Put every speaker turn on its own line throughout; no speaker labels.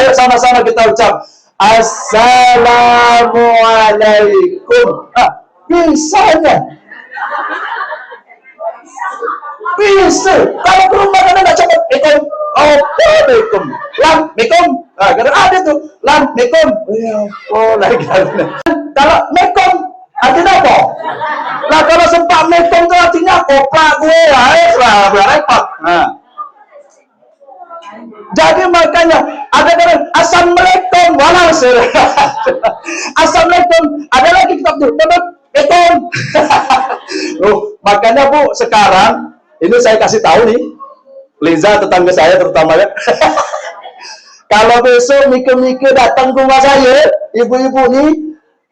Ayo sama-sama kita ucap Assalamualaikum. Bisanya. Bisa. Kalau ke rumah kan nggak cepet. Assalamualaikum. Lam-mikum. Karena ada tuh. Lam-mikum. Oh, lagi. Kalau mekom, artinya apa? Nah, kalau sempat mekom itu artinya koplak gue. Repot. Jadi makanya ada kan Assalamualaikum. Assalamualaikum. Ada lagi kitab tuh. Betul. Makanya Bu, sekarang ini saya kasih tahu nih, Liza tetangga saya terutama ya. Kalau besok Mike datang ke rumah saya, ibu-ibu nih,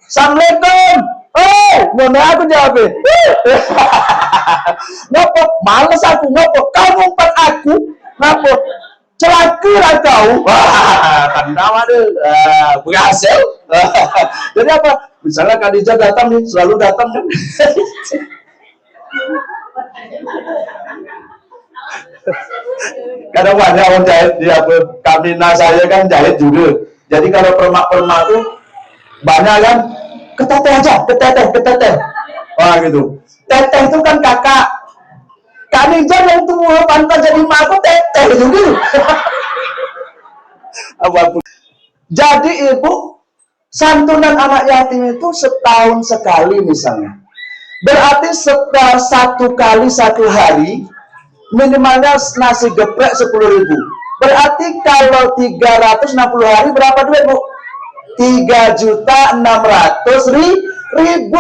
Assalamualaikum. Mana aku jawab? Ngapa? Males aku ngapa? Kamu umpat aku, ngapa? Celaka lah kau. Tanda mana? Berhasil. Jadi apa? Misalnya Khadijah datang nih, selalu datang kan? Kadang banyak orang jahit di Kamina saya kan jahit juga. Jadi kalau permak-permak tuh banyak kan, keteteh aja, keteteh. Wah gitu. Teteh itu kan kakak. Khadijah yang tua pantas jadi mak aku teteh juga. Apapun. Jadi ibu, santunan anak yatim itu setahun sekali misalnya. Berarti setelah 1 kali 1 hari minimalnya nasi geprek 10.000. Berarti kalau 360 hari berapa duit Bu? 3.600.000.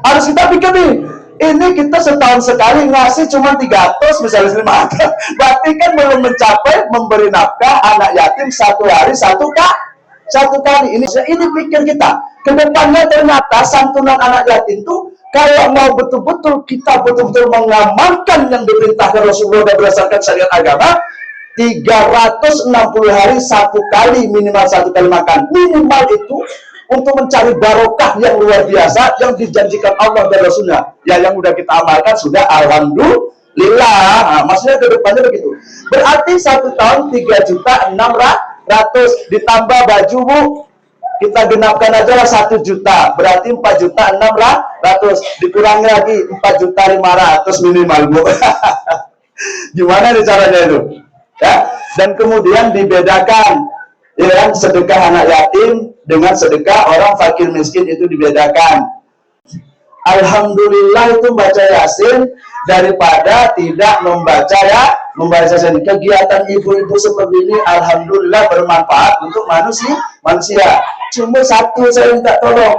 Harus kita pikir nih, ini kita setahun sekali ngasih cuma 300 misalnya 500. Berarti kan belum mencapai memberi nafkah anak yatim 1 hari 1 kali. Ini pikir kita. Kedepannya ternyata santunan anak yatim itu kalau mau betul-betul kita betul-betul mengamalkan yang diperintahkan Rasulullah dan berdasarkan syariat agama, 360 hari 1 kali, minimal 1 kali makan. Minimal itu untuk mencari barokah yang luar biasa yang dijanjikan Allah dan Rasulnya. Ya yang udah kita amalkan sudah alhamdulillah. Maksudnya kedepannya begitu. Berarti 1 tahun 3.600.000 ditambah baju Bu. Kita genapkan aja lah 1 juta, berarti 4.600.000 dikurangi lagi 4.500.000 minimal Bu. Gimana nih caranya itu? Ya, dan kemudian dibedakan, ya, sedekah anak yatim dengan sedekah orang fakir miskin itu dibedakan. Alhamdulillah itu baca Yasin daripada tidak membaca Yasin. Kegiatan ibu-ibu seperti ini alhamdulillah bermanfaat untuk manusia. Cuma satu saya minta tolong,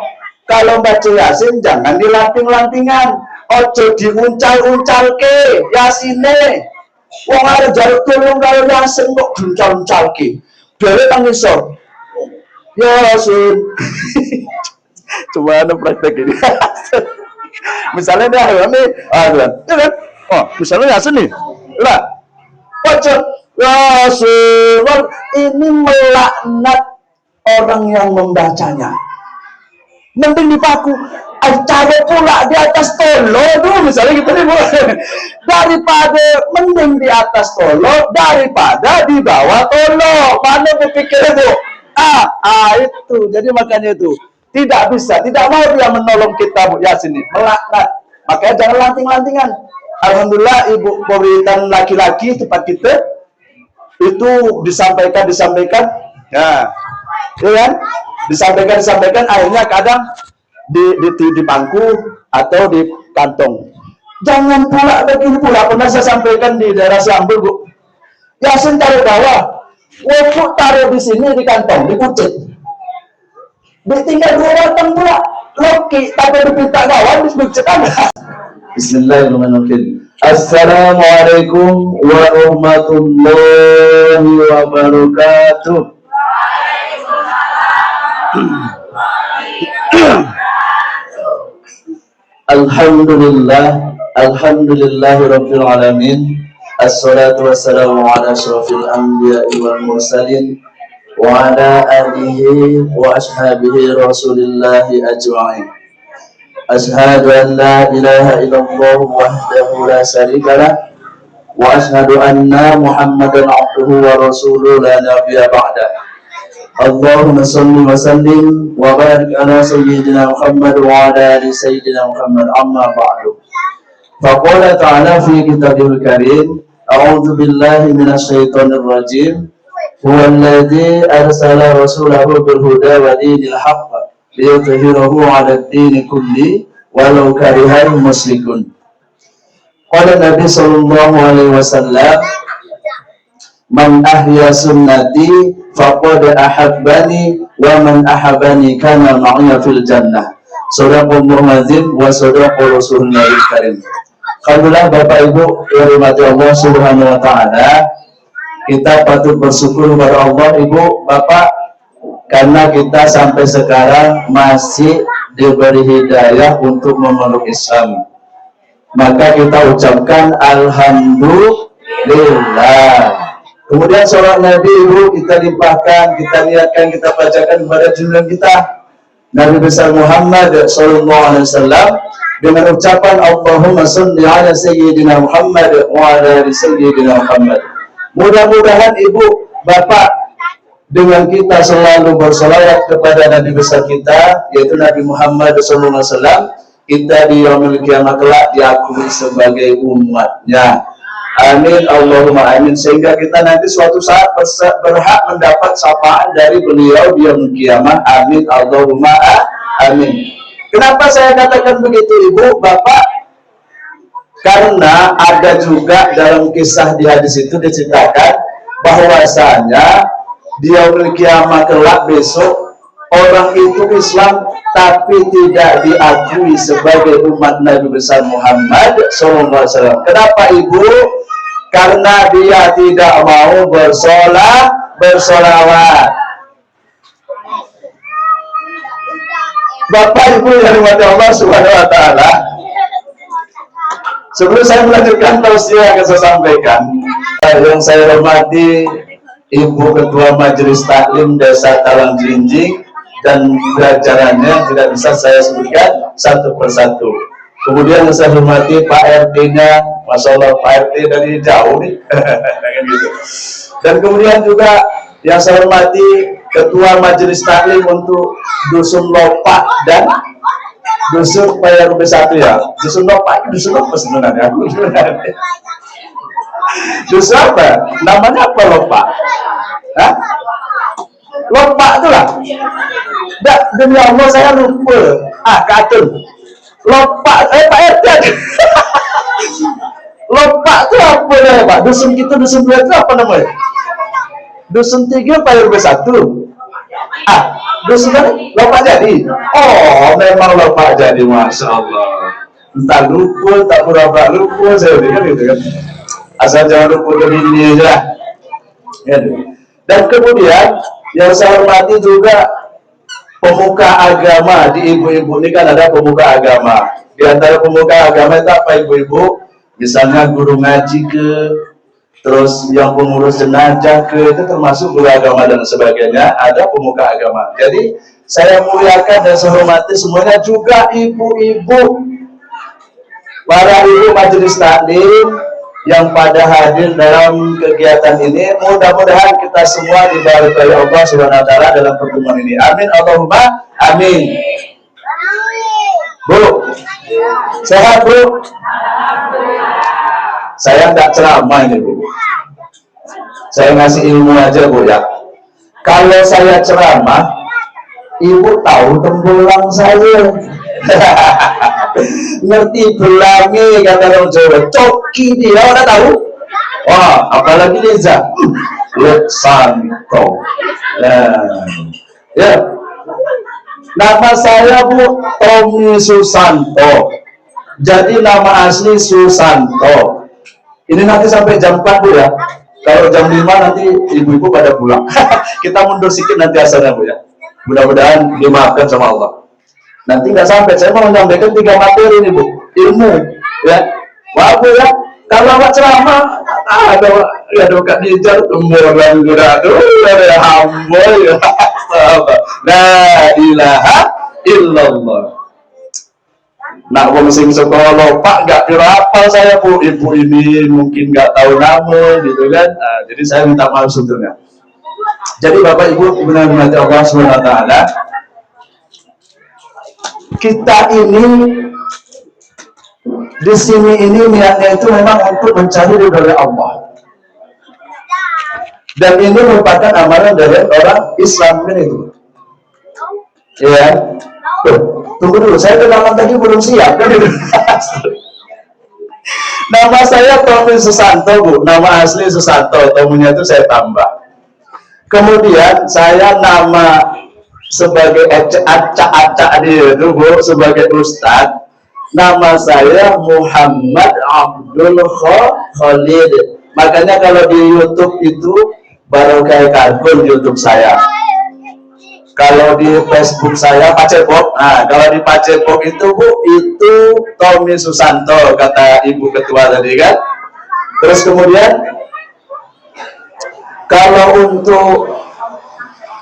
kalau baca Yasin jangan dilanting-lantingan, ojo diuncal-uncal ke Yasine. Wong arep jaluk tulung kalau Yasin kok uncal-uncal ke. Dhewe tangisor. Yasin. Coba ada praktek ini. Misalnya dia misalnya Yasin nih. Lah, ojo Yasin ini melaknat orang yang membacanya. Mending dipaku cari pula di atas tolo tuh misalnya gitu nih Bu. Daripada mending di atas tolo daripada di bawah tolo. Mana berpikir itu? Itu. Jadi makanya itu tidak mau dia menolong kita Bu Yasin ini, melaknat. Makanya jangan lanting-lantingan. Alhamdulillah ibu pemberitaan laki-laki tempat kita itu disampaikan ya kan? Disampaikan akhirnya kadang di bangku atau di kantong. Jangan pula begini pula, pernah saya sampaikan di daerah Siambul Bu. Yasin taruh bawah, wofuk taruh di sini di kantong, di kucing. Ditinggal 2 batang pula, loki tapi dipinta kawan disebut ada. Bismillahirrahmanirrahim. Assalamualaikum warahmatullahi wabarakatuh. Alhamdulillahirabbil alamin. Assalatu wassalamu ala asyrafil anbiya'i wal mursalin wa ala alihi wa ashabihi rasulillahi ajma'in. Asyhadu an la ilaha illallah wahdahu la syarika lah وأشهد أن محمدا عبده ورسوله لا نبي بعده. اللهم صل وسلم وبارك على سيدنا محمد وعلى آل سيدنا محمد. أما بعد، فقال تعالى في كتابه الكريم: أعوذ بالله من الشيطان الرجيم. هو الذي أرسل رسوله بالهدى ودين الحق ليظهره على الدين كله ولو كره المشركون. قال النبي صلى الله عليه وسلم: من أحيا سنتي فقد أحبني ومن أحبني كان معي في الجنة. Sadaqallahul azim wa sadaqa rasulul karim. Alhamdulillah Bapak Ibu yang dirahmati Allah Subhanahu wa taala, kita patut bersyukur kepada Allah Ibu Bapak karena kita sampai sekarang masih diberi hidayah untuk memeluk Islam. Maka kita ucapkan alhamdulillah. Kemudian sholat Nabi Ibu kita limpahkan, kita niatkan, kita bacakan kepada junjungan kita Nabi besar Muhammad sallallahu alaihi wasallam dengan ucapan Allahumma shalli ala sayyidina Muhammad wa ala ali sayyidina Muhammad. Mudah-mudahan Ibu Bapak dengan kita selalu bersolawat kepada Nabi besar kita yaitu Nabi Muhammad sallallahu alaihi wasallam, kita di yaumul kiamat kelak diakui sebagai umatnya. Amin Allahumma amin, sehingga kita nanti suatu saat berhak mendapat sapaan dari beliau di yaumul kiamat. Amin Allahumma amin. Kenapa saya katakan begitu Ibu Bapak? Karena ada juga dalam kisah di hadis itu diceritakan bahwasanya di yaumul kiamat kelak besok orang itu Islam tapi tidak diakui sebagai umat Nabi besar Muhammad SAW. Kenapa Ibu? Karena dia tidak mau bersolawat. Bapak Ibu yang dirahmati Allah Subhanahu wa taala, sebelum saya melanjutkan tausiah yang akan saya sampaikan, yang saya hormati Ibu Ketua Majelis Taklim Desa Talang Jinjing dan jajarannya tidak bisa saya sebutkan satu persatu. Kemudian saya hormati Pak RT-nya, Masya Allah Pak RT dari jauh nih. Dan kemudian juga yang saya hormati Ketua Majelis Taklim untuk Dusun Lopak dan Dusun Payar B1 ya. Dusun Lopak, Dusun apa sebenarnya? Dusun apa? Namanya apa Lopak? Hah? Lopak itu lah. Demi Allah saya lupa. Katun. Lopak, Pak RT. Lopak itu apa namanya Pak? Dusun kita, dusun 2 itu apa namanya? Dusun 3 Payar B1. Dusun mana? Lopak jadi. Oh, memang Lopak jadi, Masya Allah. Entah lupa, tak pura-pura lupa, saya pikir gitu kan. Asal jangan lupa ke ini aja. Dan kemudian yang saya hormati juga pemuka agama di ibu-ibu ini kan ada pemuka agama. Di antara pemuka agama itu apa ibu-ibu? Misalnya guru ngaji ke, terus yang pengurus jenazah ke, itu termasuk guru agama dan sebagainya. Ada pemuka agama. Jadi saya muliakan dan saya hormati semuanya, juga ibu-ibu, para ibu majelis taklim yang pada hadir dalam kegiatan ini. Mudah-mudahan kita semua diberkahi oleh Allah Subhanahu wa taala dalam pertemuan ini. Amin Allahumma amin. Bu, sehat Bu? Saya nggak ceramah ini Bu. Saya ngasih ilmu aja Bu ya. Kalau saya ceramah, Ibu tahu tembulang saya. Ngerti belangi kata orang Jawa, coki dia udah tahu. Wah, apalagi Liza, Santo. Ya, nama saya Bu Tommy Susanto. Jadi nama asli Susanto. Ini nanti sampai jam 4 Bu ya. Kalau jam 5 nanti ibu-ibu pada pulang. Kita mundur sedikit nanti asalnya Bu ya. Mudah-mudahan dimaafkan sama Allah. Nanti nggak sampai, saya mau menyampaikan 3 materi ini Bu, ilmu ya. Wah Bu ya, kalau nggak ceramah ada Kak Nijar tembulang gura tuh ada hamba ya. La ilaha illallah. Nak wong sing sekolah Pak nggak kira apa saya Bu, ibu ini mungkin nggak tahu nama gitu kan. Nah, jadi saya minta maaf sebetulnya. Jadi Bapak Ibu benar-benar Allah Subhanahu wa taala, kita ini di sini ini niatnya itu memang untuk mencari ridha Allah. Dan ini merupakan amalan dari orang Islam kan itu. Ya. Tunggu dulu, saya kenalan tadi belum siap kan itu. Nama saya Tommy Susanto Bu, nama asli Susanto, Tomunya itu saya tambah. Kemudian saya nama sebagai acak-acak dia itu Bu, sebagai Ustadz, nama saya Muhammad Abdul Khalid. Makanya kalau di YouTube itu baru kayak karbon YouTube saya. Kalau di Facebook saya Pak Cepok, nah kalau di Pak Cepok itu Bu, itu Tommy Susanto kata Ibu Ketua tadi kan. Terus kemudian kalau untuk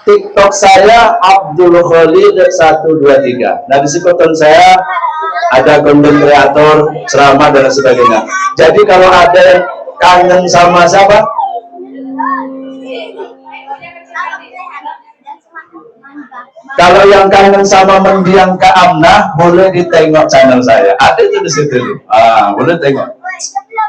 TikTok saya Abdul Khalid 123. Nah di situ saya ada konten kreator, ceramah dan sebagainya. Jadi kalau ada yang kangen sama siapa? Kalau yang kangen sama mendiang Kak Amnah, boleh ditengok channel saya. Ada itu di situ. Boleh tengok.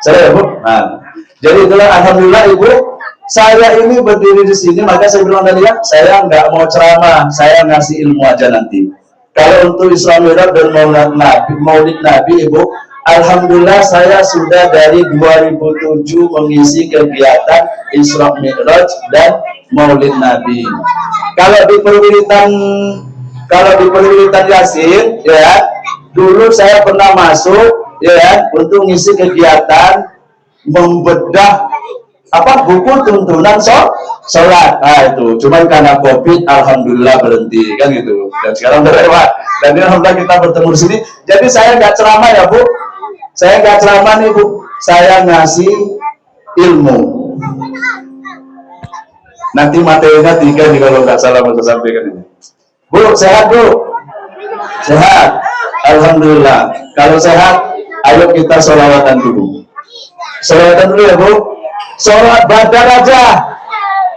Saya Bu. Nah, jadi itulah alhamdulillah Ibu. Saya ini berdiri di sini, maka saya bilang tadi ya, saya nggak mau ceramah, saya ngasih ilmu aja nanti. Kalau untuk Isra Mi'raj dan Maulid Nabi Ibu, alhamdulillah saya sudah dari 2007 mengisi kegiatan Isra Mi'raj dan Maulid Nabi. Kalau di perwiritan Yasin, ya, dulu saya pernah masuk, ya, untuk ngisi kegiatan membedah buku tuntunan sholat. Nah itu, cuman karena COVID, alhamdulillah berhenti kan gitu. Dan sekarang udah lewat. Dan alhamdulillah kita bertemu di sini. Jadi saya nggak ceramah ya Bu, saya nggak ceramah nih Bu, saya ngasih ilmu. Nanti materinya 3 nih kalau nggak salah mau saya sampaikan ini. Bu, sehat Bu? Sehat? Alhamdulillah. Kalau sehat, ayo kita sholawatan dulu. Sholawatan dulu ya Bu. Sholat badar aja.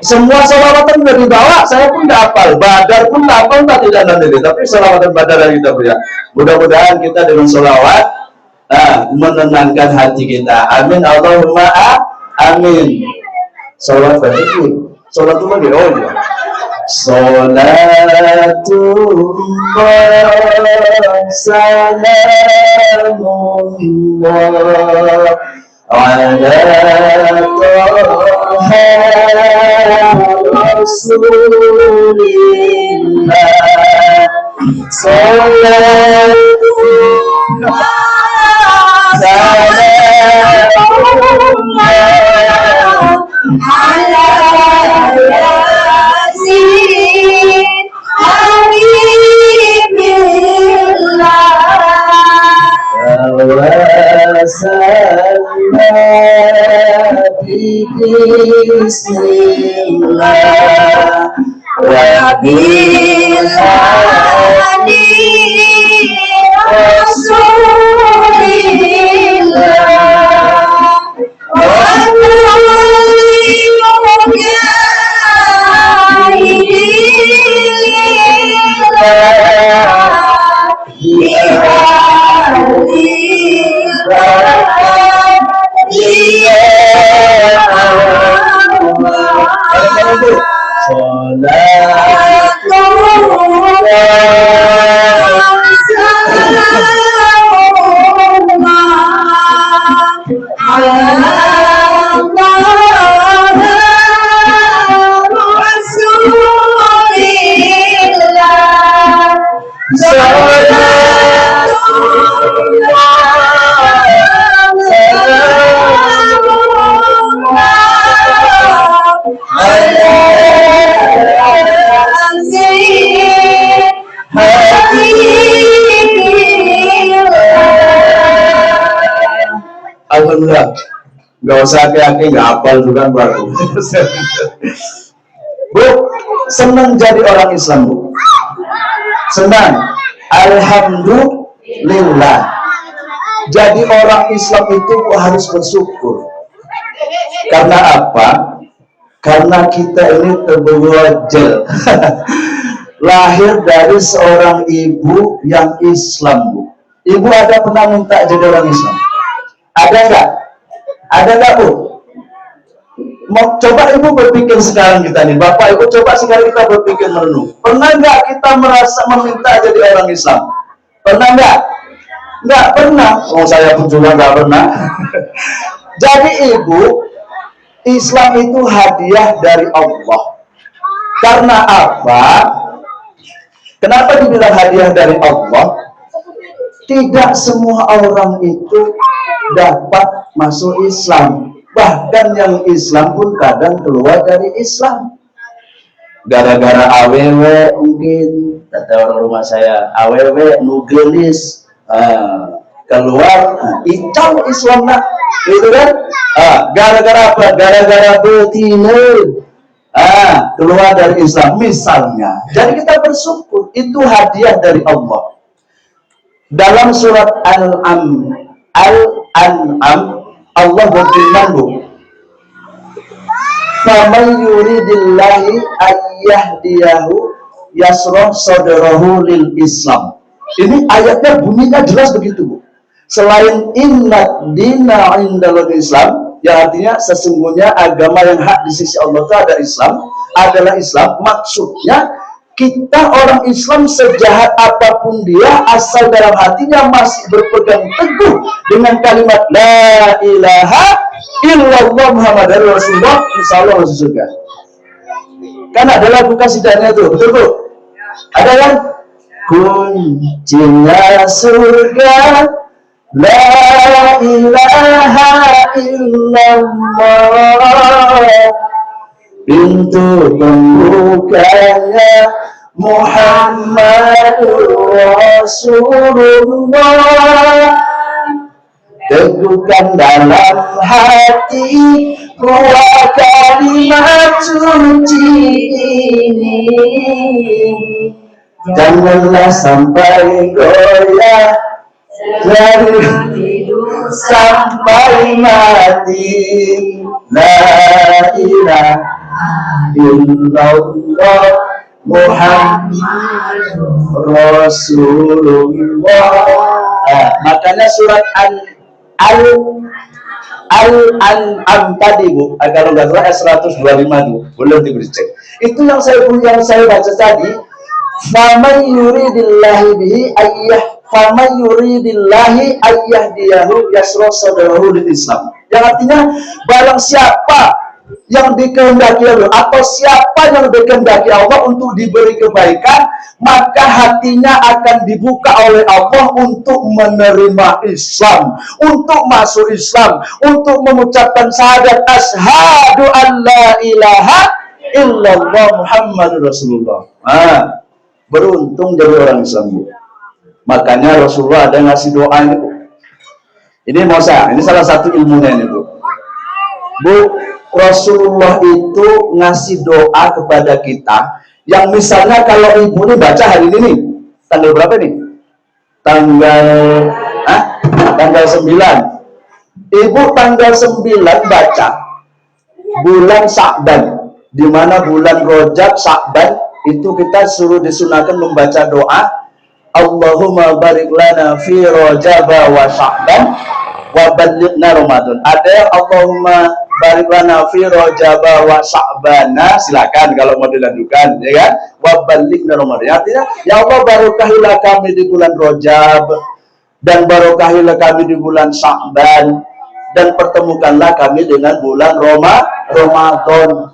Semua sholawatan udah dibawa, saya pun nggak hafal. Badar pun nggak hafal, tidak nanti. Tapi sholawatan badar yang kita punya. Mudah-mudahan kita dengan sholawat menenangkan hati kita. Amin. Allahumma amin. Sholawat badar. Sholat itu lagi, oh ya. Sholatullah salamullah ala Taha Rasulillah. Sholatullah salamullah ala Yasin Habibillah Wasallam Bismillah Wabil Hadi Rasulillah Alhamdulillah, nggak usah hati-hati, nggak hafal juga baru. Bu, senang jadi orang Islam Bu, senang. Alhamdulillah. Jadi orang Islam itu harus bersyukur. Karena apa? Karena kita ini terberwajal lahir dari seorang ibu yang Islam, Bu. Ibu ada pernah minta jadi orang Islam? Ada nggak? Ada nggak, Bu? Mau coba ibu berpikir sekarang kita nih, bapak ibu coba sekarang kita berpikir merenung. Pernah nggak kita merasa meminta jadi orang Islam? Pernah nggak? Nggak pernah. Oh, saya pun juga nggak pernah. Jadi ibu, Islam itu hadiah dari Allah. Karena apa? Kenapa dibilang hadiah dari Allah? Tidak semua orang itu dapat masuk Islam. Bahkan yang Islam pun kadang keluar dari Islam. Gara-gara AWW mungkin, kata orang rumah saya, AWW nugelis, keluar, icau Islam nak, gitu kan? Gara-gara apa? Gara-gara betina, keluar dari Islam, misalnya. Jadi kita bersyukur, itu hadiah dari Allah. Dalam surat Al-An'am, Allah berfirman, Bu, "Faman yuridillahi ayyahdiyahu yasrah sadrahu lil Islam." Ini ayatnya bunyinya jelas begitu, Bu. Selain inna dina indal Islam, yang artinya sesungguhnya agama yang hak di sisi Allah itu ada Islam, adalah Islam. Maksudnya kita orang Islam sejahat apapun dia, asal dalam hatinya masih berpegang teguh dengan kalimat La ilaha illallah Muhammadar Rasulullah, insya Allah masuk surga. Kan ada lagu kasidahnya tuh, betul Bu? Ada kan? Kuncinya surga La ilaha illallah, pintu pembukanya Muhammadur Rasulullah. Teguhkan dalam hati dua kalimat suci ini, janganlah sampai goyah dari sampai mati. La ilaha illallah Muhammadur Rasulullah. Makanya surat Al-An'am tadi, Bu, kalau nggak salah 125 tuh, boleh dicek. Itu yang saya baca tadi. Faman yuridillahi bihi faman yuridillahi ayyahdiyahu yasrah sadrahu lil Islam. Yang artinya barang siapa yang dikehendaki Allah, atau siapa yang dikehendaki Allah untuk diberi kebaikan, maka hatinya akan dibuka oleh Allah untuk menerima Islam, untuk masuk Islam, untuk mengucapkan syahadat asyhadu an la ilaha illallah Muhammadur Rasulullah. Beruntung jadi orang Islam, Bu. Makanya Rasulullah ada ngasih doa ini, Bu. Ini mau ini salah satu ilmunya ini, Bu. Bu, Rasulullah itu ngasih doa kepada kita, yang misalnya kalau ibu ini baca hari ini nih, tanggal berapa nih? Tanggal 9. Ibu tanggal 9 baca bulan Sya'ban, di mana bulan Rajab, Sya'ban itu kita suruh disunahkan membaca doa Allahumma barik lana fi Rajab wa Sya'ban wa ballighna Ramadan. Ada Allahumma barik lana fi Rajab wa Sya'bana, silakan kalau mau dilanjutkan, ya kan? Wa ballighna Ramadan. Artinya, ya Allah barokahilah kami di bulan Rajab dan barokahilah kami di bulan Sya'ban, dan pertemukanlah kami dengan bulan Ramadan.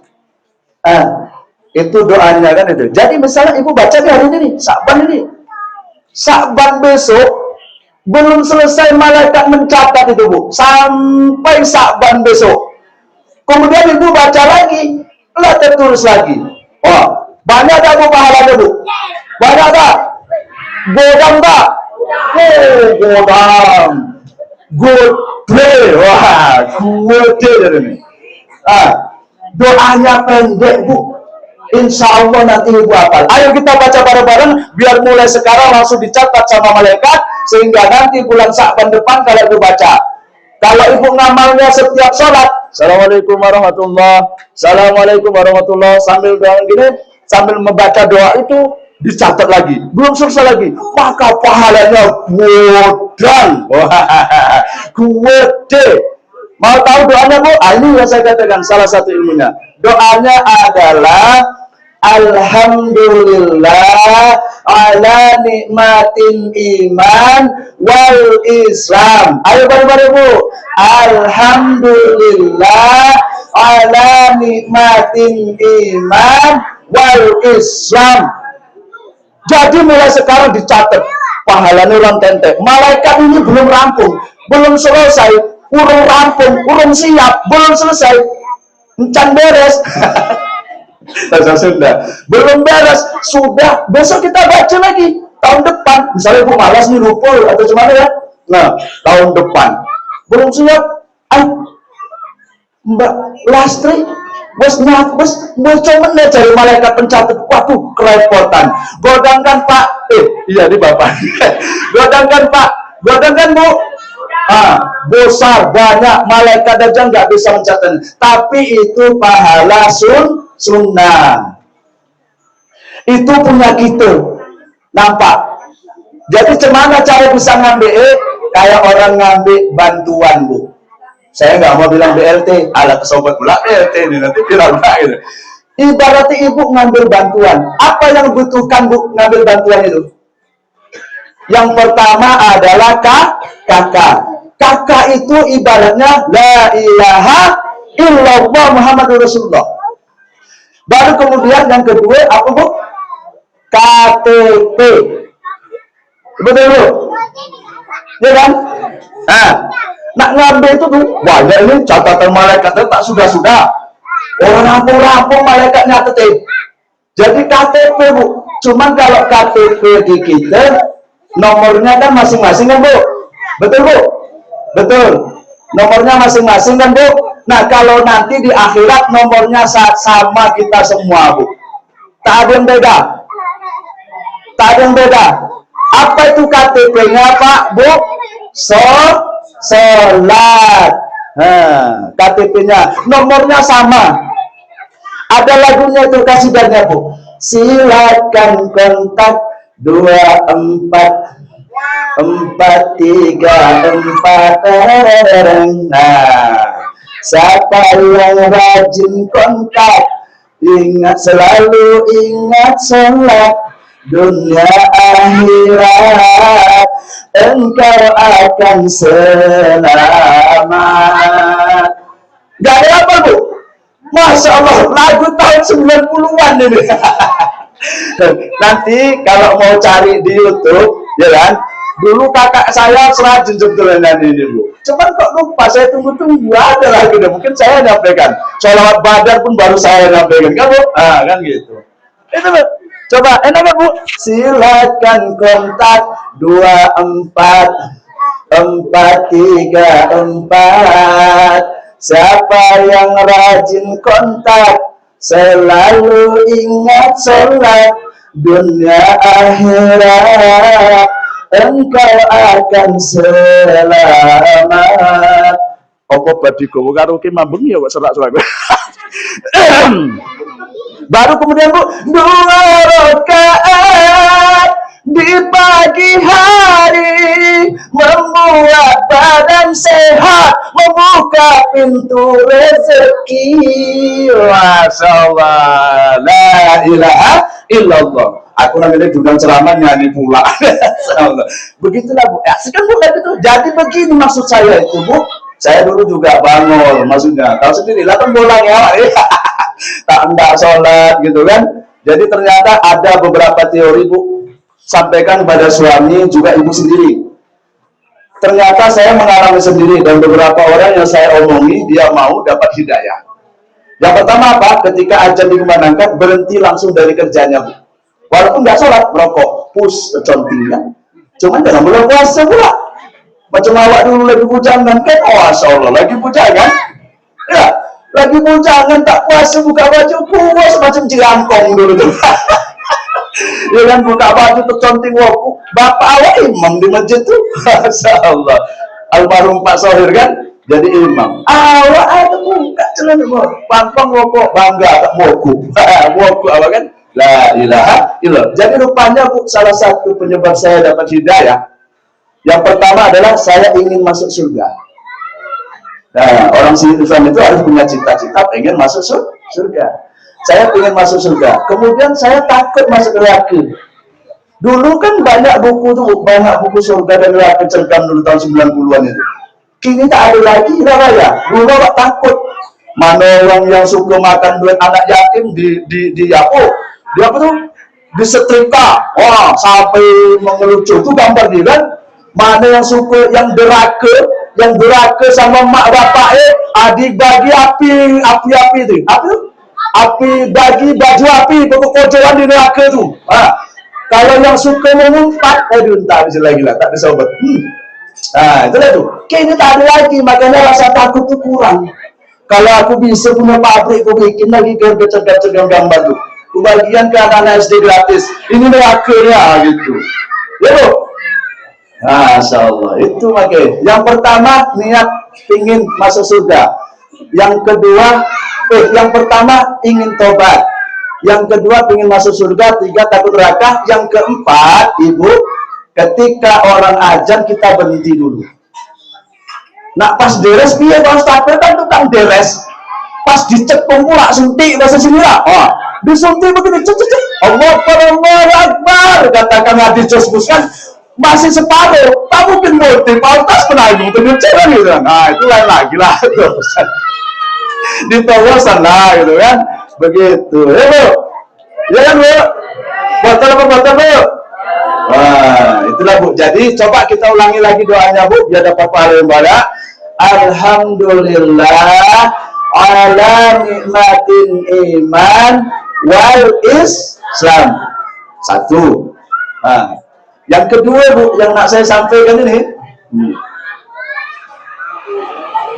Itu doanya kan itu. Jadi misalnya ibu baca di hari ini nih, Sya'ban ini. Sya'ban besok belum selesai malaikat mencatat itu, Bu. Sampai Sya'ban besok. Kemudian ibu baca lagi, lah tertulis lagi. Wah, banyak tak, Bu, pahalanya, Bu? Banyak tak? Godam tak? Godam. Good play. Wah, good day ini. Doanya pendek, Bu. Insya Allah nanti ibu hafal. Ayo kita baca bareng-bareng, biar mulai sekarang langsung dicatat sama malaikat. Sehingga nanti bulan Sya'ban depan kalau ibu baca. Kalau ibu ngamalnya setiap sholat, Assalamualaikum warahmatullahi, Assalamualaikum warahmatullahi, sambil doa gini, sambil membaca doa itu dicatat lagi, belum selesai lagi, maka pahalanya godang. Gede. Mau tahu doanya, Bu? Ini yang saya katakan salah satu ilmunya. Doanya adalah Alhamdulillah ala nikmatin iman wal Islam. Ayo bareng-bareng, Bu. Alhamdulillah ala nikmatin iman wal Islam. Jadi mulai sekarang dicatat pahalanya orang tente. Malaikat ini belum rampung, belum selesai, urung rampung, urung siap, belum selesai, encan beres. Bahasa Sunda, belum beres, sudah besok kita baca lagi tahun depan. Misalnya aku malas nih lupa atau gimana ya. Nah, tahun depan belum siap, Mbak Lastri bos coba cari malaikat pencatat. Waduh, kerepotan. Godangkan Pak, iya di Bapak. Godangkan Pak, godangkan Bu. Besar banyak malaikat aja nggak bisa mencatat. Tapi itu pahala sunnah. Itu punya kita. Nampak? Jadi gimana cara bisa ngambil? Kayak orang ngambil bantuan, Bu. Saya nggak mau bilang BLT, ala kesobat pula BLT ini nanti bilang gitu. Ibaratnya ibu ngambil bantuan, apa yang butuhkan Bu ngambil bantuan itu? Yang pertama adalah kakak. Kakak itu ibaratnya la ilaha illallah Muhammadur Rasulullah. Baru kemudian yang kedua apa, Bu? KTP. Betul, Bu? Ya kan? Nak ngambil itu tuh, banyak ini catatan malaikatnya tak sudah-sudah. Orang rampung-rampung malaikat nyatetin. Jadi KTP, Bu. Cuman kalau KTP di kita, nomornya kan masing-masing kan, Bu? Betul, Bu? Betul. Nomornya masing-masing kan, Bu? Nah, kalau nanti di akhirat nomornya sama kita semua, Bu. Tak ada yang beda. Tak ada yang beda. Apa itu KTP-nya, Pak, Bu? Sholat. KTP-nya, nomornya sama. Ada lagunya itu, kasidannya, Bu. Silakan kontak 2434. Nah, siapa yang rajin kontak, selalu ingat sholat, dunia akhirat engkau akan selamat. Gak ada apa, Bu? Masya Allah, lagu tahun 90-an ini. Nanti kalau mau cari di YouTube, ya kan, dulu kakak saya serajin sebetulnya ini, Bu. Cuman kok lupa, saya tunggu-tunggu ada lagi deh. Mungkin saya nyampaikan sholawat badar pun baru saya nyampaikan, kan, Bu? Kan gitu. Itu, Bu. Coba, enak kan, Bu? Silakan kontak 2434. Siapa yang rajin kontak, selalu ingat sholat, dunia akhirat engkau akan selamat. Apa badiko karo ki mambeng ya kok serak-serak. Baru kemudian, Bu, 2 rakaat di pagi hari membuat badan sehat, membuka pintu rezeki. Masya Allah, la ilaha illallah. Aku namanya dudang ceramah nyanyi pula. Begitulah, Bu. Ya, sekarang Bu itu. Jadi begini maksud saya itu, Bu. Saya dulu juga bangol, maksudnya. Tahu sendiri, 8 bulan ya. Tak hendak sholat gitu kan. Jadi ternyata ada beberapa teori, Bu, sampaikan kepada suami juga ibu sendiri. Ternyata saya mengalami sendiri dan beberapa orang yang saya omongi dia mau dapat hidayah. Yang pertama apa? Ketika ajan dikumandangkan, berhenti langsung dari kerjanya, Bu. Walaupun nggak sholat, merokok, pus, contingnya. Cuman jangan bulan puasa pula. Macam awak dulu lagi bujangan kan? Oh, Masya Allah, lagi bujangan. Ya, lagi bujangan tak puasa buka baju puas macam jelangkong dulu tuh. Ya kan buka baju terconting waku. Bapak awak imam di masjid tuh. Masya Allah. Almarhum Pak Sohir kan jadi imam. Awak ada buka celana mau. Pampang waku bangga tak waku. Waku awak kan. La ilaha illallah. Jadi rupanya Bu, salah satu penyebab saya dapat hidayah. Yang pertama adalah saya ingin masuk surga. Nah, orang Islam itu harus punya cita-cita pengen masuk surga. Saya ingin masuk surga. Kemudian saya takut masuk neraka. Dulu kan banyak buku tuh, banyak buku surga dan neraka cergam dulu tahun 90-an itu. Kini tak ada lagi, ya. Dulu awak takut. Mana orang yang suka makan duit anak yatim di apa? Dia apa tuh? Disetrika. Wah, sampai mengelucu. Itu gambar dia kan. Mana yang suka, yang deraka sama mak bapaknya, adik bagi api itu. Apa tuh? Api bagi baju api, pokok-pokokan di neraka tuh. Kalau yang suka mengumpat, tak bisa lagi lah, tak bisa obat. Nah, itulah tuh. Kayaknya tak ada lagi, makanya rasa takut tuh kurang. Kalau aku bisa punya pabrik, aku bikin lagi cergam gambar tuh. Kebagian ke anak-anak SD gratis. Ini nerakanya gitu. Ya Bu? Masya Allah. Itu makanya. Yang pertama niat ingin masuk surga. Yang kedua, yang pertama ingin tobat. Yang kedua ingin masuk surga. Tiga takut neraka. Yang keempat, Ibu, ketika orang ajan kita berhenti dulu. Nah pas deres dia Pak Ustaz kan tukang deres. Pas dicekung pula suntik bahasa sini lah. Disuntik begini, Allah Akbar, katakan hadis Josbus kan masih separuh, tak mungkin multi, pautas penanggung, tunjuk cewek gitu kan. Nah itu lain lagi lah, ditowosan lah gitu kan, begitu. Ya Bu, ya kan Bu, botol apa botol Bu? Wah itulah Bu. Jadi coba kita ulangi lagi doanya Bu, biar dapat pahala yang banyak. Alhamdulillah ala nikmatin iman wal Islam. Satu. Nah, yang kedua Bu, yang nak saya sampaikan ini,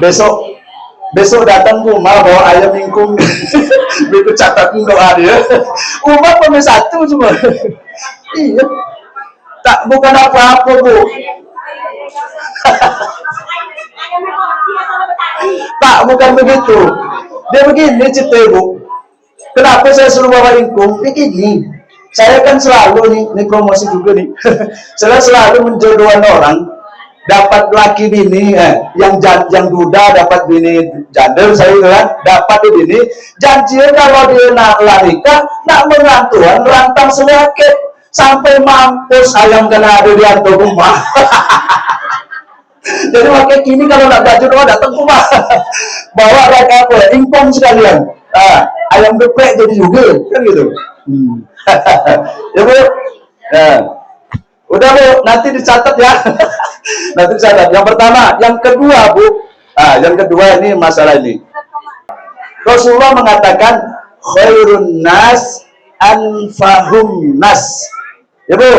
besok datang ke rumah bawa ayam ingkung, berikut catatkan doa dia. Umat cuma satu cuma. Iya. Tak bukan apa-apa Bu. Tak bukan begitu. Dia begini cerita Bu. Kenapa saya suruh bawa ingkung? Begini, saya kan selalu nih promosi juga nih. Saya selalu menjodohkan orang, dapat laki bini, yang duda dapat bini jadul, saya kan dapat bini. Janjian kalau dia nak larika, nak mengantuan rantang selakit sampai mampus ayam kena ada di antar rumah. Jadi makanya kini kalau nak baju doa datang rumah, bawa raka apa? Ingkung sekalian. Ayam geprek jadi juga kan gitu. Ya Bu, udah Bu, nanti dicatat ya. Nanti dicatat. Yang pertama, yang kedua Bu, yang kedua ini masalah ini. Rasulullah mengatakan khairun nas anfahum nas. Ya Bu,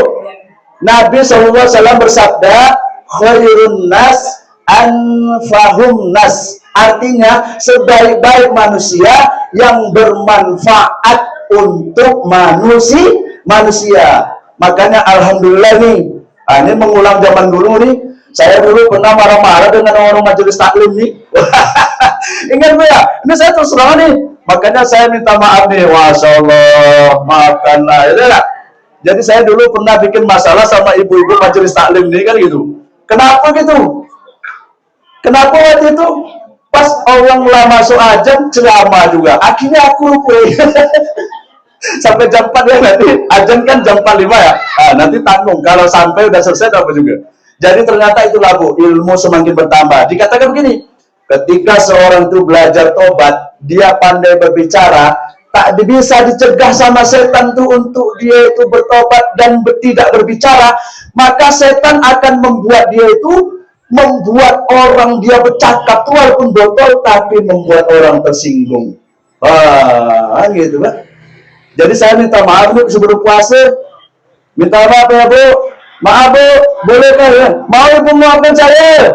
Nabi SAW bersabda khairun nas anfahum nas. Artinya sebaik-baik manusia yang bermanfaat untuk manusia. Makanya alhamdulillah nih. Ini mengulang zaman dulu nih. Saya dulu pernah marah-marah dengan orang majelis taklim nih. Ingat Bu ya? Ini saya terus terang nih. Makanya saya minta maaf nih. Masya Allah, maafkanlah. Ya, jadi saya dulu pernah bikin masalah sama ibu-ibu majelis taklim nih kan gitu. Kenapa gitu? Kenapa waktu itu? Pas orang lah masuk ajan ceramah juga. Akhirnya aku lupa. Sampai jam 4 ya nanti. Ajan kan jam 4.05 ya. Nanti tanggung. Kalau sampai udah selesai apa juga. Jadi ternyata itulah Bu, ilmu semakin bertambah. Dikatakan begini, ketika seorang itu belajar tobat, dia pandai berbicara, tak bisa dicegah sama setan tuh untuk dia itu bertobat dan tidak berbicara, maka setan akan membuat dia itu membuat orang dia bercakap tuh walaupun botol tapi membuat orang tersinggung. Gitu Pak. Jadi saya minta maaf Bu sebelum puasa. Minta maaf ya Bu. Maaf Bu, bolehkah ya? Mau Ibu maafkan saya?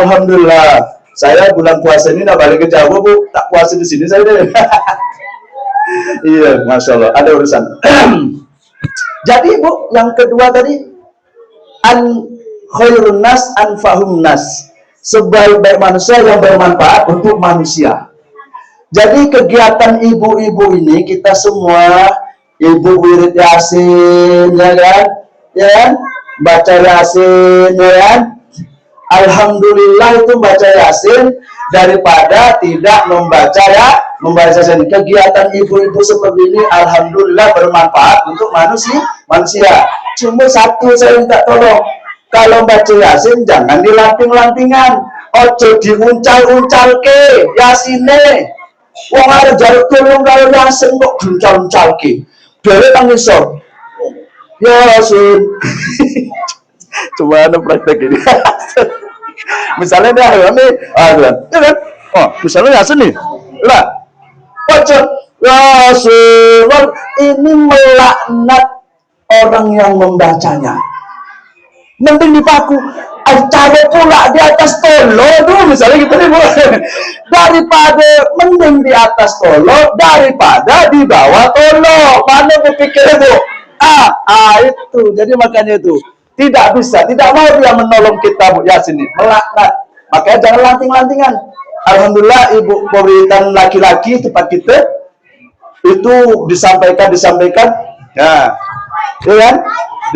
Alhamdulillah. Saya bulan puasa ini nak balik ke Jawa Bu, tak puasa di sini saya deh. Iya, Masya Allah. Ada urusan. Jadi Bu, yang kedua tadi, an khairun nas anfahum nas, sebaik-baik manusia yang bermanfaat untuk manusia. Jadi kegiatan ibu-ibu ini kita semua, ibu wirid yasin, ya kan, ya kan, baca yasin, ya kan. Alhamdulillah itu baca yasin daripada tidak membaca yasin. Kegiatan ibu-ibu seperti ini alhamdulillah bermanfaat untuk manusia. Cuma satu saya minta tolong, kalau baca yasin jangan dilanting-lantingan, ojo diuncal-uncal ke yasine. Wong arep jaluk tulung karo yasin kok uncal-uncal ke. Dhewe tangisor. Yasin. Coba ada praktek ini. Misalnya dia ini, oh, misalnya yasin nih, lah, ojo yasin, ini melaknat orang yang membacanya. Mending dipaku, cari pula di atas tolo tuh, misalnya gitu nih Bu. Daripada mending di atas tolo daripada di bawah tolo. Mana berpikir Bu? Itu. Jadi makanya itu tidak bisa, tidak mau dia menolong kita Bu Yasin ini, melaknat. Makanya jangan lanting-lantingan. Alhamdulillah ibu pemberitaan laki-laki tempat kita itu disampaikan, ya kan?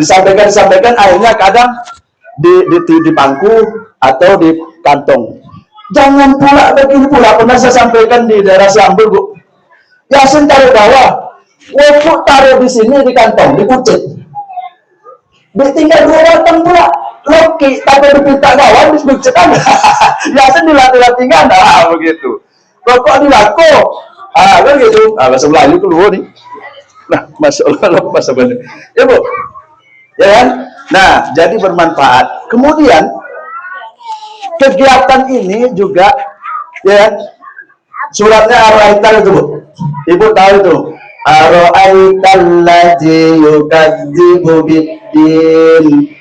Disampaikan, akhirnya kadang di bangku atau di kantong. Jangan pula begini pula, pernah saya sampaikan di daerah Sambul Bu. Yasin taruh bawah, wukuk taruh di sini di kantong, dikucit. Tinggal 2 batang pula, loki tapi dipinta kawan disebutkan. Yasin dilatih-latingan, begitu. Rokok dilako, kan gitu. Bahasa Melayu keluar nih. Nah, masya Allah, bahasa Melayu. Ya Bu, ya kan? Nah, jadi bermanfaat. Kemudian kegiatan ini juga, ya, suratnya Ar-Ra'aital itu Bu. Ibu tahu itu. Ar-Ra'aital ladzi yukadzibu biddin.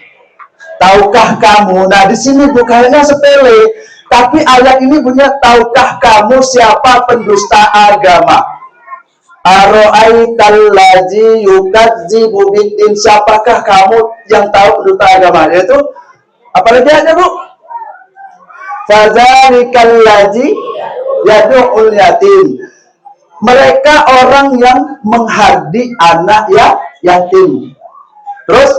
Tahukah kamu? Nah, di sini bukannya sepele, tapi ayat ini punya tahukah kamu siapa pendusta agama? Ar-Ra'aital ladzi yukadzibu biddin. Siapakah kamu yang tahu pendusta agama? Yaitu apa lagi ada Bu? Fadzalikal ladzi yad'ul yatim. Mereka orang yang menghardik anak yatim. Terus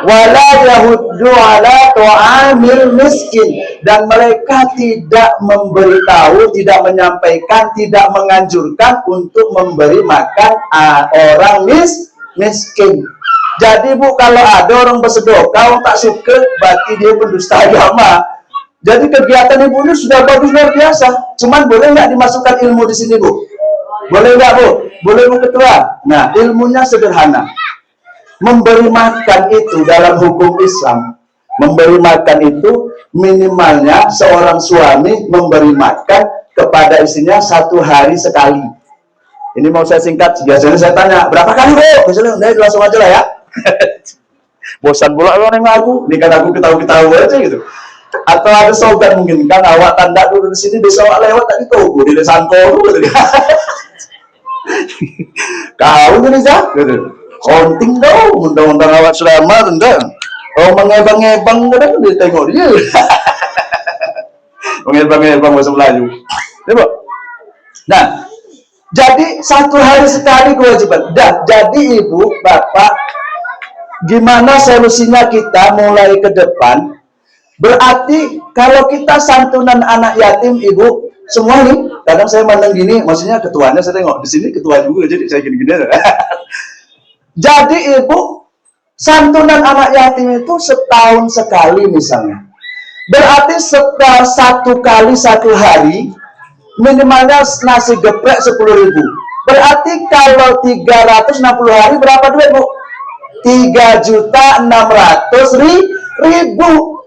wala yahuddu ala ta'amil miskin, dan mereka tidak memberitahu, tidak menyampaikan, tidak menganjurkan untuk memberi makan orang miskin. Jadi Bu, kalau ada orang bersedekah tak suka, berarti dia pendusta agama. Jadi kegiatan ibu ini sudah bagus luar biasa. Cuman boleh nggak dimasukkan ilmu di sini Bu? Boleh nggak Bu? Boleh Bu Ketua. Nah, ilmunya sederhana. Memberi makan itu dalam hukum Islam, memberi makan itu minimalnya seorang suami memberi makan kepada istrinya 1 hari sekali. Ini mau saya singkat. Biasanya saya tanya, berapa kali Bu? Misalnya, langsung aja lah ya. Bosan pula orang yang ngaku. Ini kan aku ketahu-ketahu aja gitu. Atau ada sobat mungkin kan, awak tanda dulu di sini, besok lewat tadi tuh di Sangko gitu. Kau Indonesia gitu. Konting dong, undang-undang awak selamat undang. Oh, mengebang-ebang kadang ditengok dia. Mengebang-ebang bahasa Melayu. Ya, nah, jadi 1 hari sekali kewajiban. Dan jadi ibu, bapak, gimana solusinya kita mulai ke depan? Berarti kalau kita santunan anak yatim, ibu semua nih, kadang saya mandang gini, maksudnya ketuanya saya tengok di sini ketua juga, jadi saya gini-gini aja. Jadi ibu santunan anak yatim itu setahun sekali misalnya. Berarti setelah 1 kali 1 hari minimalnya nasi geprek 10.000. Berarti kalau 360 hari berapa duit Bu? 3.600.000.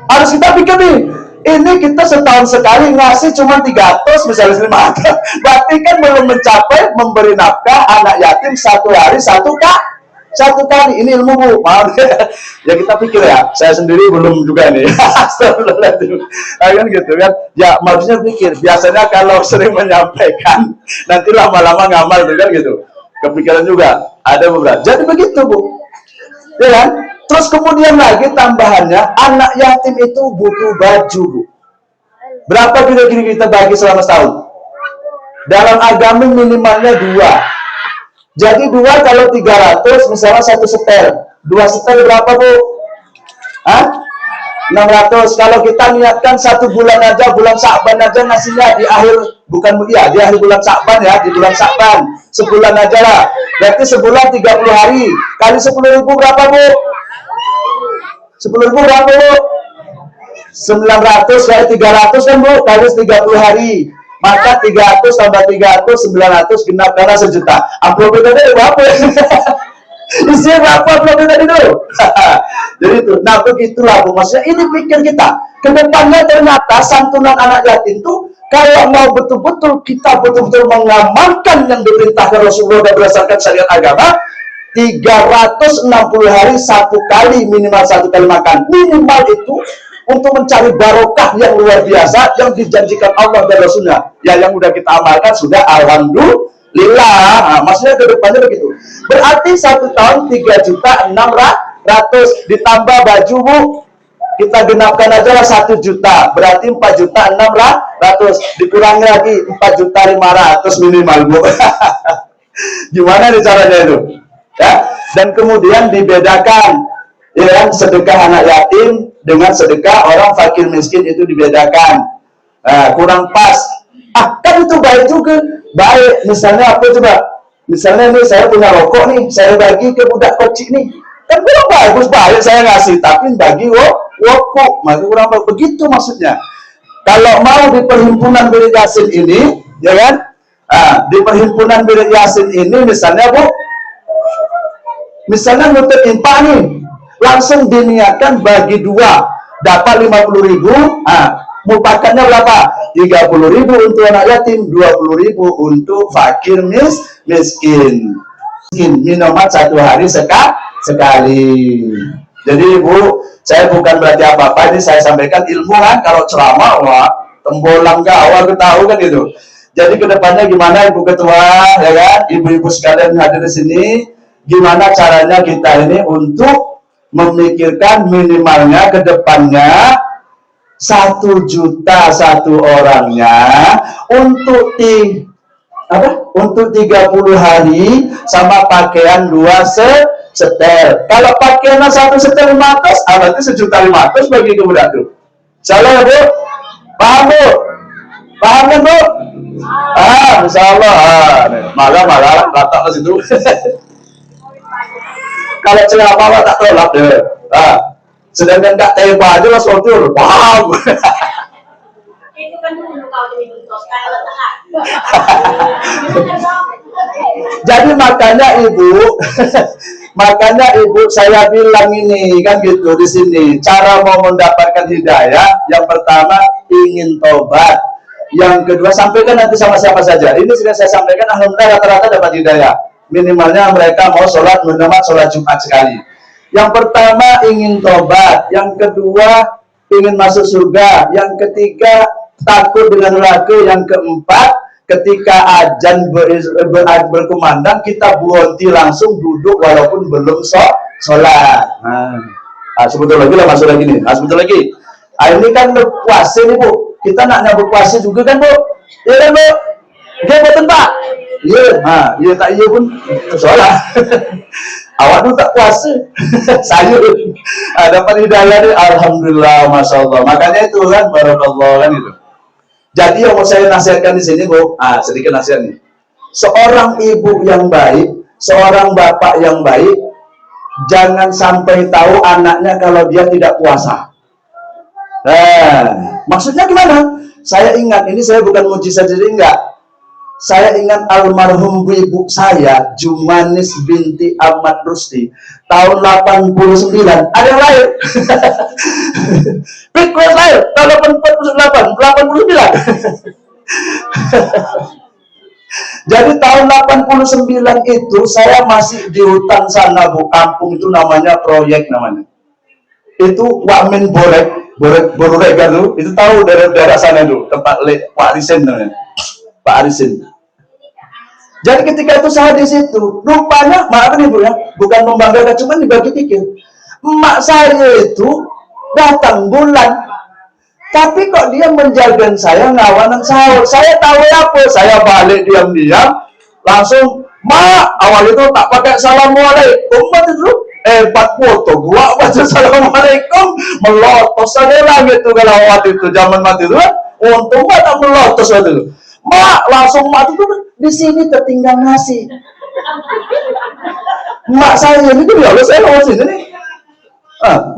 Harus kita pikir nih, ini kita setahun sekali ngasih cuma 300 misalnya 500, berarti kan belum mencapai memberi nafkah anak yatim 1 hari 1 kali. Ini ilmu Bu, maaf ya, kita pikir ya, saya sendiri belum juga nih. Kan gitu kan ya, maksudnya pikir biasanya kalau sering menyampaikan nanti lama-lama ngamal tuh kan gitu. Kepikiran juga, ada beberapa. Jadi begitu Bu, ya kan? Terus kemudian lagi tambahannya, anak yatim itu butuh baju Bu. Berapa kira-kira kita bagi selama setahun? Dalam agama minimalnya 2. Jadi 2 kalau 300, misalnya 1 setel. 2 setel berapa Bu? Hah? 600. Kalau kita niatkan 1 bulan aja, bulan Sya'ban aja ngasihnya di akhir, bukan ya, di akhir bulan Sya'ban ya, di bulan Sya'ban. Sebulan aja lah. Berarti sebulan 30 hari. Kali 10.000 berapa Bu? 10.000 berapa Bu? 900 kali 300 kan Bu, kali 30 hari. Maka 300 tambah 300, 900 genap karena 1 juta. Amplop tadi berapa? Isinya berapa amplop tadi dulu? Jadi itu, nah begitulah Bu, maksudnya ini pikir kita. Kedepannya ternyata santunan anak yatim itu, kalau mau betul-betul kita betul-betul mengamalkan yang diperintahkan Rasulullah dan berdasarkan syariat agama, 360 hari 1 kali, minimal 1 kali makan. Minimal itu untuk mencari barokah yang luar biasa yang dijanjikan Allah dan Rasulnya. Ya yang udah kita amalkan sudah alhamdulillah. Nah, maksudnya ke depannya begitu. Berarti 1 tahun 3.600.000 ditambah baju Bu, kita genapkan aja lah 1 juta. Berarti 4.600.000 dikurangi lagi 4.500.000 minimal Bu. Gimana nih caranya itu? Ya, dan kemudian dibedakan, ya kan, sedekah anak yatim dengan sedekah orang fakir miskin itu dibedakan. Kurang pas. Kan itu baik juga. Baik, misalnya apa coba? Misalnya nih saya punya rokok nih, saya bagi ke budak kocik nih. Kan kurang bagus, baik saya ngasih, tapi bagi rokok, maka kurang bagus. Begitu maksudnya. Kalau mau di perhimpunan Bilik Yasin ini, ya kan? Di perhimpunan Bilik Yasin ini misalnya Bu, misalnya nutup infak nih, langsung diniatkan bagi 2, dapat 50.000. Mupakatnya berapa? 30.000 untuk anak yatim, 20.000 untuk fakir miskin. Minuman 1 hari sekali. Jadi Bu, saya bukan berarti apa-apa, ini saya sampaikan ilmu kan. Kalau ceramah, wah, tembolang gawat, aku tahu kan itu. Jadi kedepannya gimana Ibu Ketua, ya kan, ibu-ibu sekalian hadir di sini, gimana caranya kita ini untuk memikirkan minimalnya ke depannya 1 juta 1 orangnya untuk untuk 30 hari sama pakaian 2 setel. Kalau pakaiannya 1 setel 500, berarti 1.500.000 bagi kemudian itu. Salah Bu? Paham Bu? Paham kan Bu? Insya Allah. Malah rata ke situ. Kalau ceramah tak tolak deh. Sedangkan Kak Teba aja langsung tur. Wow.
Itu kan dulu kalau di sekarang tengah.
Jadi makanya Ibu saya bilang ini kan gitu di sini. Cara mau mendapatkan hidayah, yang pertama ingin tobat. Yang kedua sampaikan nanti sama siapa saja. Ini sudah saya sampaikan, alhamdulillah rata-rata dapat hidayah. Minimalnya mereka mau sholat Jumat sekali. Yang pertama ingin tobat, yang kedua ingin masuk surga, yang ketiga takut dengan neraka, yang keempat ketika azan berkumandang kita berhenti langsung duduk walaupun belum sholat. Sebentar lagi lah masuk lagi nih. Sebentar lagi. Ini kan puasa nih Bu. Kita nak nyambut puasa juga kan Bu? Iya kan Bu? Iya betul Pak. Iya tak iya pun sholat. Awak tuh tak puasa. Saya dapat hidayah nih, alhamdulillah, masya Allah. Makanya itu kan, barakallah kan itu. Jadi yang mau saya nasihatkan di sini Bu, sedikit nasihat nih. Seorang ibu yang baik, seorang bapak yang baik, jangan sampai tahu anaknya kalau dia tidak puasa. Maksudnya gimana? Saya ingat, ini saya bukan mujizat jadi enggak. Saya ingat almarhum ibu saya, Jumanis binti Ahmad Rusdi, tahun 89. Ada yang lahir? Pikir lahir tahun 89. Jadi tahun 89 itu saya masih di hutan sana Bu, kampung itu namanya Proyek namanya. Itu Wamen Borek kan tuh, itu tahu daerah sana tuh, tempat Pak Arisin namanya. Pak Arisin. Jadi ketika itu saya di situ, rupanya, maaf nih Bu ya, bukan membanggakan, cuma dibagi pikir. Emak saya itu datang bulan, tapi kok dia menjaga saya ngawanan sahur. Saya tahu apa? Saya balik diam-diam, langsung, mak, awal itu tak pakai assalamualaikum, itu 4 foto, gua baca assalamualaikum, melotos saja lah gitu kalau waktu itu, zaman mati itu, untung gak tak melotos waktu itu. Mak, langsung mati itu di sini tertinggal nasi. Mak saya ini tuh ya, saya lewat sini nih.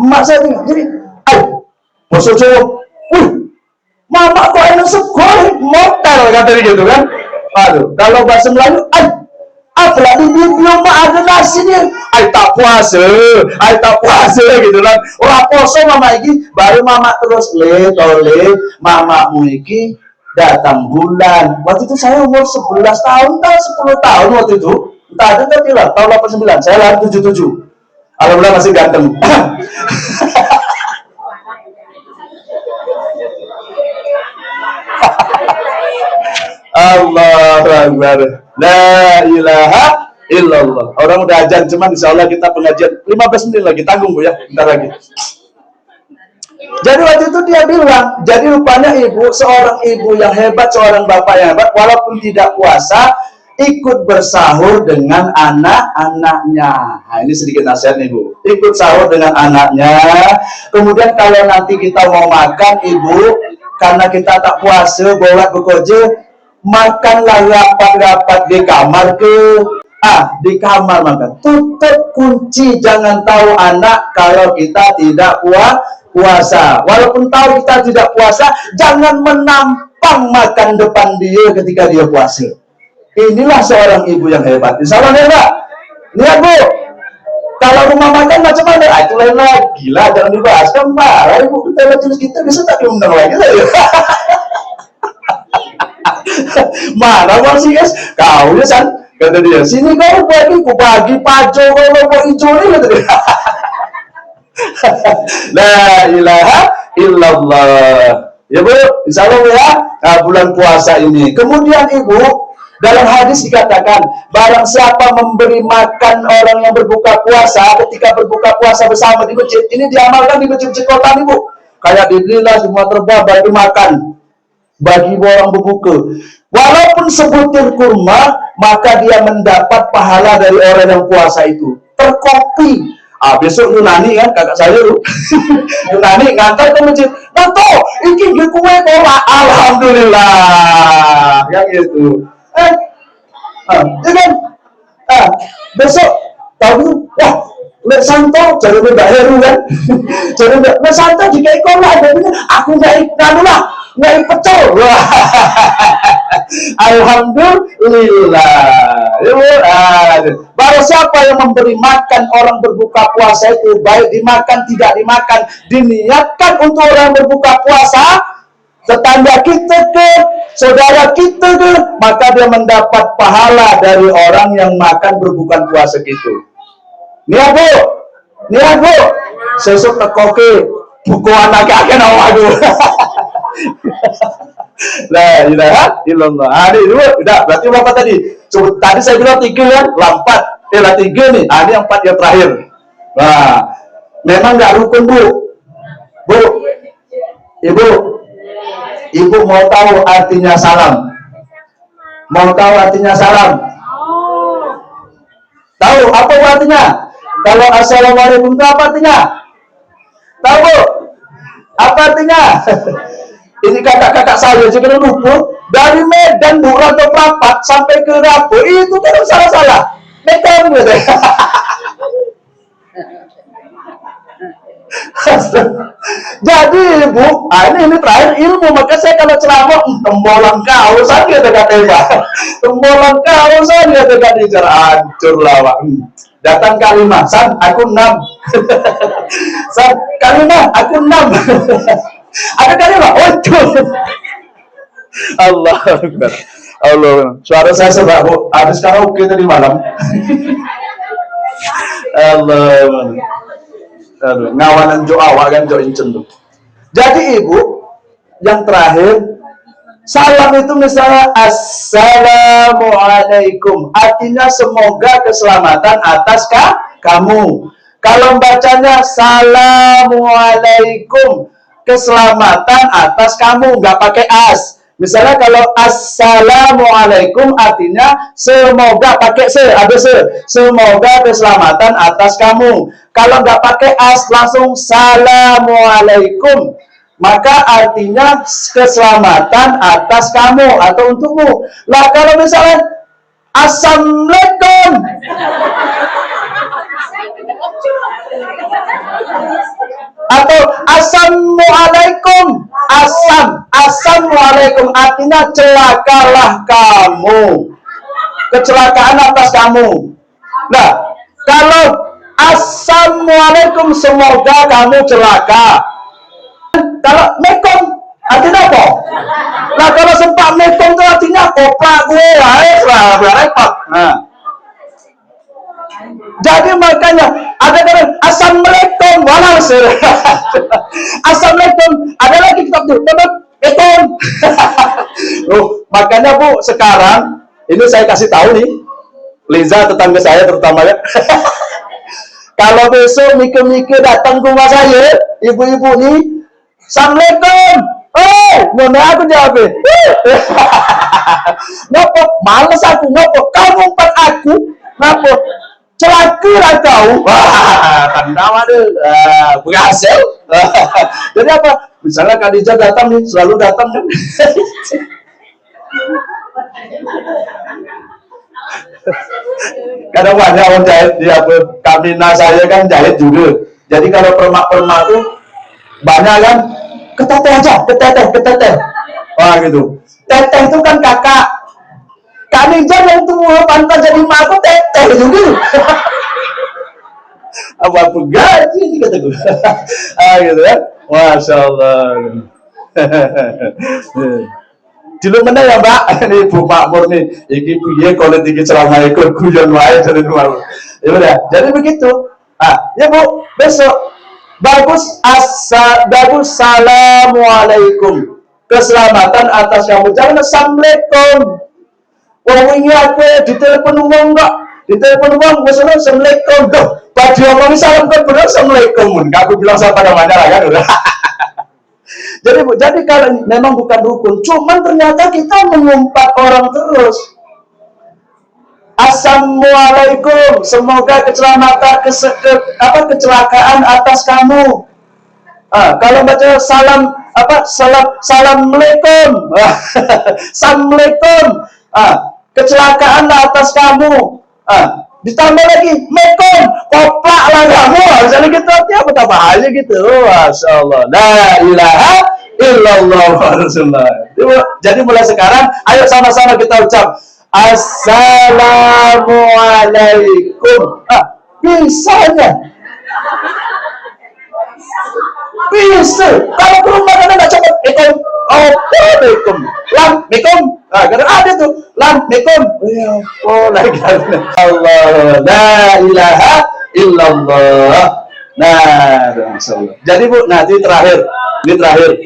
Mak saya tinggal, jadi, bosok cowok, mama kok enak sekali, motel katanya gitu kan. Aduh, kalau bahasa Melayu, berarti dia belum ada nasi nih. Tak puasa gitu kan. Orang poso mama iki, baru mama terus mamamu iki datang bulan. Waktu itu saya umur 11 tahun, 10 tahun waktu itu. Entah ada tapi lah, tahun 89. Saya lahir 77. Alhamdulillah masih ganteng. Allahu Akbar. La ilaha illallah. Orang udah ajan, cuman insya Allah kita pengajian 15 menit lagi, tanggung Bu ya, bentar lagi. Jadi waktu itu dia bilang, jadi rupanya seorang ibu yang hebat, seorang bapak yang hebat, walaupun tidak puasa, ikut bersahur dengan anak-anaknya. Nah, ini sedikit nasihat nih Bu. Ikut sahur dengan anaknya. Kemudian kalau nanti kita mau makan, Ibu, karena kita tak puasa, bawa bekerja, makanlah rapat-rapat di kamar di kamar makan. Tutup kunci, jangan tahu anak kalau kita tidak puasa. Walaupun tahu kita tidak puasa, jangan menampang makan depan dia ketika dia puasa. Inilah seorang ibu yang hebat. Insya Allah hebat. Lihat Bu, kalau rumah makan macam mana? Itu lain lagi lah, jangan dibahas. Kan marah Ibu, kita jenis kita bisa tak diundang lagi lah ya. Mana bang sih guys? Kau ya San, kata dia. Sini kau bagi pajo kalau mau hijau nih kata dia. La ilaha illallah. Ya Bu, insya Allah ya, bulan puasa ini. Kemudian Ibu, dalam hadis dikatakan, barang siapa memberi makan orang yang berbuka puasa ketika berbuka puasa bersama di masjid, ini diamalkan di masjid kota Ibu. Kayak dibelilah semua terbang bagi makan, bagi orang berbuka. Walaupun sebutir kurma, maka dia mendapat pahala dari orang yang puasa itu. Terkopi. Besok Yunani kan, kakak saya tuh. Yunani ngantar ke masjid. Nato, ini gue kue kola. Alhamdulillah. Yang gitu. Kan? Besok tahu, wah, Lek Santo, jadi Mbak Heru kan, jadi Mbak Santo jika ikut lah, aku nggak pecel, alhamdulillah. Baru siapa yang memberi makan orang berbuka puasa itu, baik dimakan tidak dimakan, diniatkan untuk orang berbuka puasa, tetangga kita ke, saudara kita ke, maka dia mendapat pahala dari orang yang makan berbuka puasa itu. Nih Bu, sesuk tekoke buku anak kakek aduh. La ilaha illallah. Ini dulu, udah, berarti berapa tadi? Coba tadi saya bilang 3 kan, 4. 3 nih. Ini yang 4 yang terakhir. Nah, memang nggak rukun Bu. Ibu mau tahu artinya salam? Mau tahu artinya salam? Tahu apa artinya? Kalau assalamualaikum itu apa artinya? Tahu Bu? Apa artinya? Ini kakak-kakak saya juga lupa. Dari Medan Bu, atau Prapat sampai ke Rabu itu kan salah-salah. Medan gitu. Jadi Bu, ini terakhir ilmu, maka saya kalau ceramah tembolan kau saja kata-kata. Tembolan kau saja kata-kata cara hancur lawak. Datang kalimat, San, aku 6. San, kalimat, aku 6. Ada kalimat, Allah Akbar. Allah. Suara saya sebab Bu, habis karaoke tadi malam. Allah. Aduh, ngawanan jo awak kan jo incen tuh. Jadi Ibu, yang terakhir Salam itu misalnya Assalamualaikum, artinya semoga keselamatan atas kamu. Kalau bacanya Assalamualaikum, keselamatan atas kamu, nggak pakai as. Misalnya kalau Assalamualaikum artinya semoga pakai semoga keselamatan atas kamu. Kalau nggak pakai as langsung Assalamualaikum, maka artinya keselamatan atas kamu atau untukmu. Lah kalau misalnya Assalamualaikum atau Assalamualaikum, Assalamualaikum artinya celakalah kamu, kecelakaan atas kamu. Nah, kalau Assalamualaikum semoga kamu celaka. Kalau mekom artinya apa? Nah kalau sempat mekom itu artinya koprak gue lah repot. Nah, jadi makanya ada kan Assalamualaikum, walhasil Assalamualaikum. Ada lagi kitab tuh, mekom. Makanya Bu, sekarang ini saya kasih tahu nih, Liza tetangga saya terutama ya. Kalau besok mikir-mikir datang ke rumah saya, ibu-ibu nih, Assalamualaikum. Oh, mana aku jawab? Ngapa? Males aku, ngapa? Kamu umpat aku, ngapa? Celaka kau. Wah, tanda deh. Berhasil. Jadi apa? Misalnya Khadijah datang nih, selalu datang kan. Kadang banyak orang jahit dia, Kamina saya kan jahit juga. Jadi kalau permak-permak tuh banyak kan, keteteh aja, keteteh. Wah gitu. Teteh itu kan kakak. Khadijah yang tua pantas jadi mak aku teteh juga. Apa gaji ini kata gue. Gitu ya. Masya Allah. Dulu mana ya Mbak? Ini Bu Makmur nih. Iki piye kalau tinggi ceramah ikut guyon wae dari luar. Ya udah. Jadi begitu. Ya Bu, besok bagus assalamualaikum. Keselamatan atas kamu. Jangan assalamualaikum. Wong ini aku ditelepon uang enggak? Ditelepon uang, misalnya assalamualaikum. Tuh, pas dia ngomong salam kan benar assalamualaikum. Enggak aku bilang sama namanya lah kan udah. Jadi kalau memang bukan rukun, cuman ternyata kita mengumpat orang terus. Assalamualaikum, semoga kecelakaan atas kamu. Kalau baca salamalaikum, assalamualaikum, kecelakaan atas kamu. Ditambah lagi mekom, koplak lah kamu. Misalnya gitu, apa bahaya gitu. Masya Allah. La ilaha illallah Rasulullah. Jadi mulai sekarang, ayo sama-sama kita ucap Assalamualaikum. Bisanya. Bisa. Kalau ke rumah kan nggak cepet. Assalamualaikum. Lam-mikum. Karena ada tuh. Lam-mikum. Oh, lagi Allah. La ilaha illallah. Nah, Rasulullah. Jadi Bu, nanti terakhir. Ini terakhir.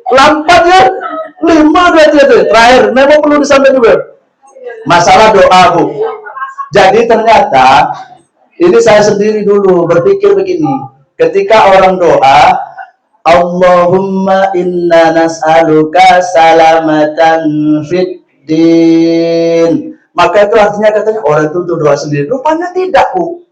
Lampat ya. 5 terakhir. Memang perlu disampaikan juga. Masalah doa Bu. Jadi ternyata ini saya sendiri dulu berpikir begini. Ketika orang doa, Allahumma inna nas'aluka salamatan fid din. Maka itu artinya katanya orang itu doa sendiri. Rupanya tidak, Bu.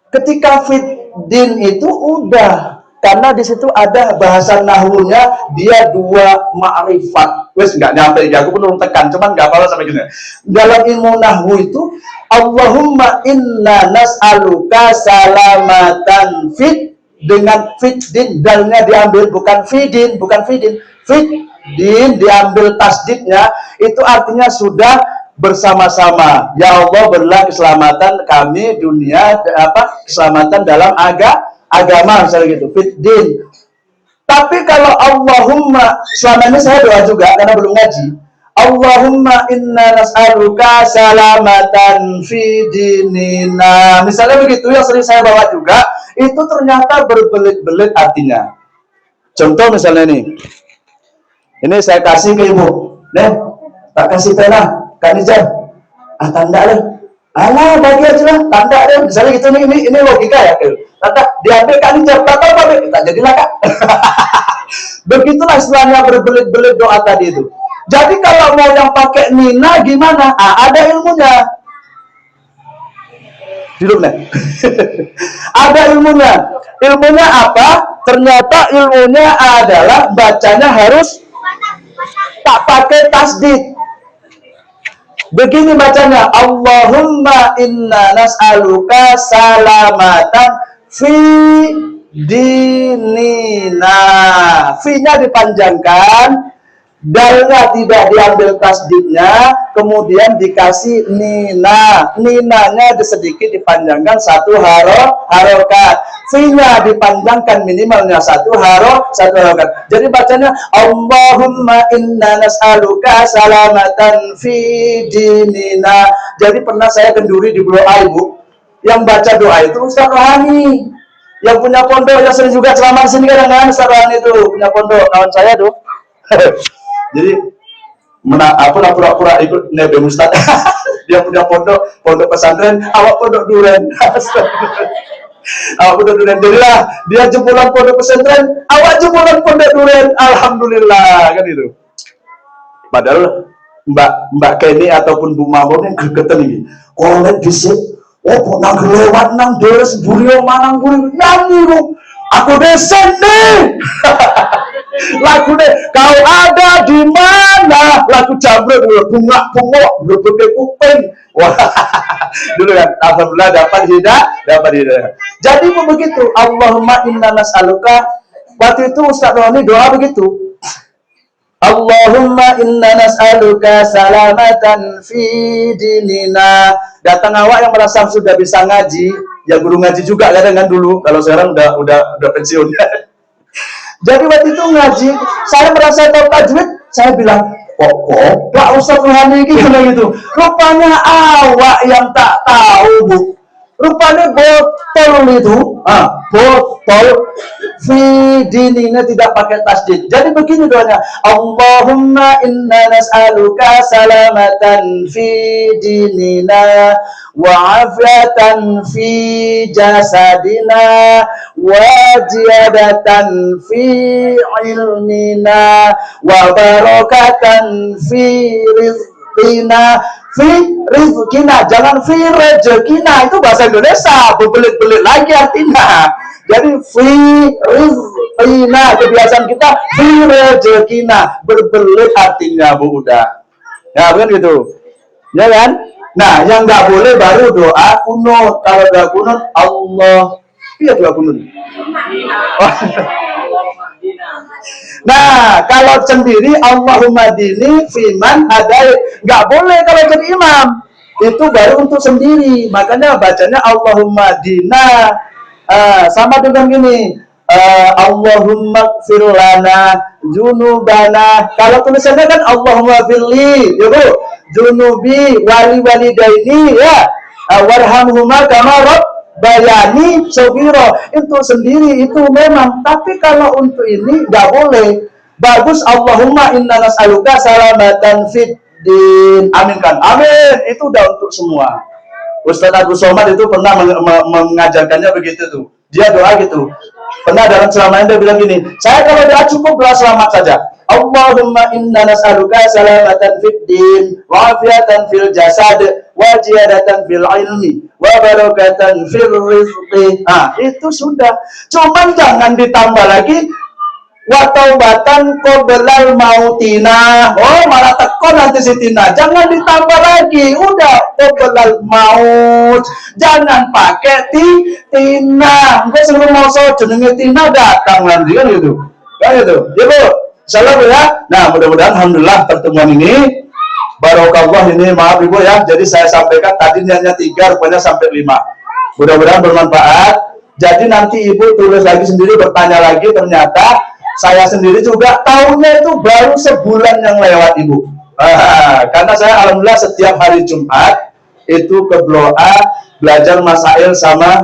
Ketika fid din itu udah, karena di situ ada bahasa nahwunya, dia 2 ma'rifat. Wes nggak nyampe, ya aku pun tekan, cuman nggak apa-apa sampai gini. Dalam ilmu nahwu itu, Allahumma inna nas'aluka salamatan fid, dengan fidin, dalnya diambil bukan fidin, fidin diambil tasdidnya, itu artinya sudah bersama-sama. Ya Allah, berilah keselamatan kami dunia, keselamatan dalam agama, misalnya gitu, fidin. Tapi kalau Allahumma, selama ini saya doa juga karena belum ngaji. Allahumma inna nas'aluka salamatan fi dinina. Misalnya begitu yang sering saya bawa juga, itu ternyata berbelit-belit artinya. Contoh misalnya nih. Ini saya kasih ke ibu. Nih, tak kasih pena, Kak Nizam. Tanda lah. Alah, bagi aja lah, tanda deh. Misalnya gitu nih, ini logika ya. Tanda, diambil Kak Nizam, tak tahu apa, tak jadilah Kak. Begitulah istilahnya berbelit-belit doa tadi itu. Jadi kalau mau yang pakai Nina gimana? Ada ilmunya. Hidup nih. Ada ilmunya. Ilmunya apa? Ternyata ilmunya adalah bacanya harus tak pakai tasdid. Begini bacanya, Allahumma inna nas'aluka salamatan fi dinina. Fi-nya dipanjangkan, dalnya tidak diambil tasdidnya, kemudian dikasih nina. Ninanya sedikit dipanjangkan satu harokat. Fi-nya dipanjangkan minimalnya satu harokat. Jadi bacanya Allahumma inna nas'aluka salamatan fi dinina. Jadi pernah saya kenduri di doa ibu, yang baca doa itu Ustaz Rohani, yang punya pondok, yang sering juga ceramah di sini kadang-kadang Ustaz Rohani itu punya pondok, kawan saya tuh. Jadi pura-pura ikut nebeng Ustaz. Dia punya pondok pesantren, awak pondok duren. Awak pondok duren. Jadilah dia jebolan pondok pesantren, awak jebolan pondok duren. Alhamdulillah kan itu. Padahal Mbak Kenny ataupun Bu Mamon yang gregetan ini. Oleh disik, nang lewat nang deres burio manang buri nyanyi lu. Aku desen nih. Lagu deh, kau ada di mana? Lagu jamret dulu, bunga berbagai kuping. Wah, dulu kan, alhamdulillah dapat hidayah. Jadi begitu, Allahumma inna nas'aluka. Waktu itu Ustaz Roni doa begitu. Allahumma inna nas'aluka salamatan fi dinina. Datang awak yang merasa sudah bisa ngaji, ya guru ngaji juga kadang kan dulu. Kalau sekarang udah pensiun. Jadi waktu itu ngaji, saya merasa tahu tajwid, saya bilang, kok Ustaz Rohani gimana gitu. Rupanya awak yang tak tahu, Bu. Rupanya botol itu, botol fi dinina tidak pakai tasdid. Jadi begini doanya, Allahumma inna nas'aluka salamatan fi dinina wa afiatan fi jasadina wa ziyadatan fi ilmina wa barakatan fi rizqina. Fi rizkina, jangan fi rezekina, itu bahasa Indonesia, berbelit-belit lagi artinya. Jadi fi rizkina, kebiasaan kita fi rezekina, berbelit artinya, Bu, udah. Ya, bukan gitu. Ya kan? Nah, yang nggak boleh baru doa kunut. Kalau doa kunut, Allah. Iya doa kunut. Nah, kalau sendiri Allahumma dini fiman hadai, nggak boleh kalau jadi imam. Itu baru untuk sendiri. Makanya bacanya Allahumma dina. Sama dengan gini. Allahumma firlana junubana. Kalau tulisannya kan Allahumma firli, ya Bu. Junubi wali-walidaini ya. Warhamhuma kama bayani sobiro, itu sendiri itu memang, tapi kalau untuk ini nggak boleh. Bagus Allahumma inna nas'aluka salamatan fid din, aminkan, amin, itu udah untuk semua. Ustaz Abdul Somad itu pernah mengajarkannya begitu tuh, dia doa gitu. Pernah dalam ceramahnya dia bilang gini, saya kalau doa cukup doa selamat saja. Allahumma inna nas'aluka salamatan fid din wa afiatan fil jasad wa ziyadatan fil ilmi wa barakatan fil rizqi. Itu sudah. Cuman jangan ditambah lagi wa taubatan qoblal mautina. Oh, malah teko nanti si Tina. Jangan ditambah lagi. Udah qoblal maut. Jangan pakai Tina. Engko sing mau jenenge Tina datang nanti kan gitu. Kan gitu. Ya, Bu. Salam ya. Nah, mudah-mudahan alhamdulillah pertemuan ini barokallah ini, maaf Ibu ya. Jadi saya sampaikan tadi hanya 3, rupanya sampai 5. Mudah-mudahan bermanfaat. Jadi nanti Ibu tulis lagi sendiri, bertanya lagi, ternyata saya sendiri juga tahunnya itu baru sebulan yang lewat Ibu. Karena saya alhamdulillah setiap hari Jumat itu ke Bloa belajar masail sama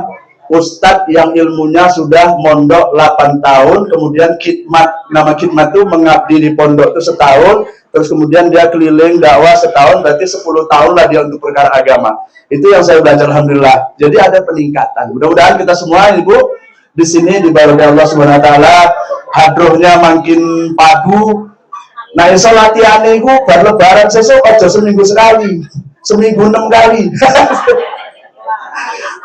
ustadz yang ilmunya sudah mondok 8 tahun, kemudian khidmat, nama khidmat itu mengabdi di pondok itu setahun, terus kemudian dia keliling dakwah setahun, berarti 10 tahun lah dia untuk perkara agama. Itu yang saya belajar, alhamdulillah. Jadi ada peningkatan. Mudah-mudahan kita semua ibu di sini dibarakah Allah Subhanahu Wa Taala, hadrohnya makin padu. Nah, insya Allah latihannya itu baru lebaran sesuk aja seminggu sekali, seminggu 6 kali.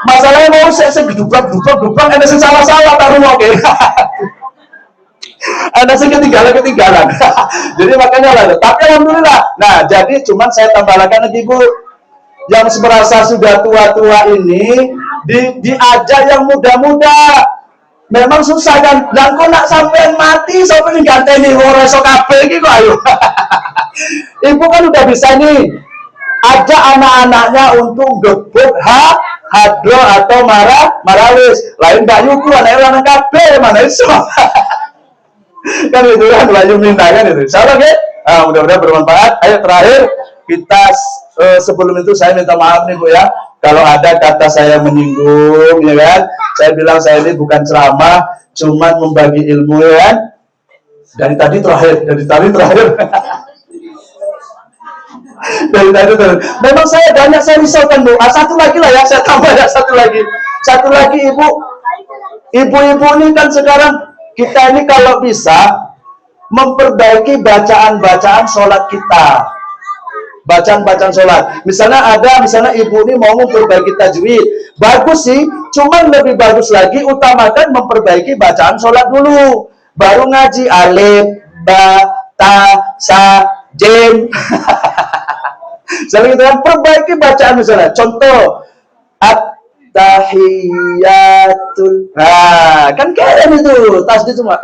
Masalahnya mau saya gedubrak, ada yang salah-salah taruh oke. Ada yang ketinggalan. Jadi makanya lah. Tapi alhamdulillah. Nah, jadi cuman saya tambahkan lagi Bu, yang merasa sudah tua-tua ini diajak yang muda-muda. Memang susah kan. Dan kok nak sampai mati sampai ganteni ora iso kabeh iki kok ayo. Ibu kan udah bisa nih ajak anak-anaknya untuk gebuk hadro atau marawis. Lain Mbak Yuku anaknya lanang kabeh mana iso. Kan itu kan Mbak Yuku minta kan itu. Insyaallah nggih. Nah, mudah-mudahan bermanfaat. Ayo terakhir kita sebelum itu saya minta maaf nih Bu ya. Kalau ada kata saya menyinggung ya kan. Saya bilang saya ini bukan ceramah, cuman membagi ilmu ya kan. Dari tadi terakhir. Dari tadi terus. Memang saya banyak saya risaukan Bu. Satu lagi lah ya, saya tambah ya satu lagi. Satu lagi ibu-ibu ini kan sekarang kita ini kalau bisa memperbaiki bacaan-bacaan sholat kita. Bacaan-bacaan sholat. Misalnya ibu ini mau memperbaiki tajwid. Bagus sih, cuman lebih bagus lagi utamakan memperbaiki bacaan sholat dulu. Baru ngaji alif, ba, ta, sa, jim. Misalnya kita kan perbaiki bacaan misalnya. Contoh at-tahiyatul. Nah, kan keren itu. Tasdid semua.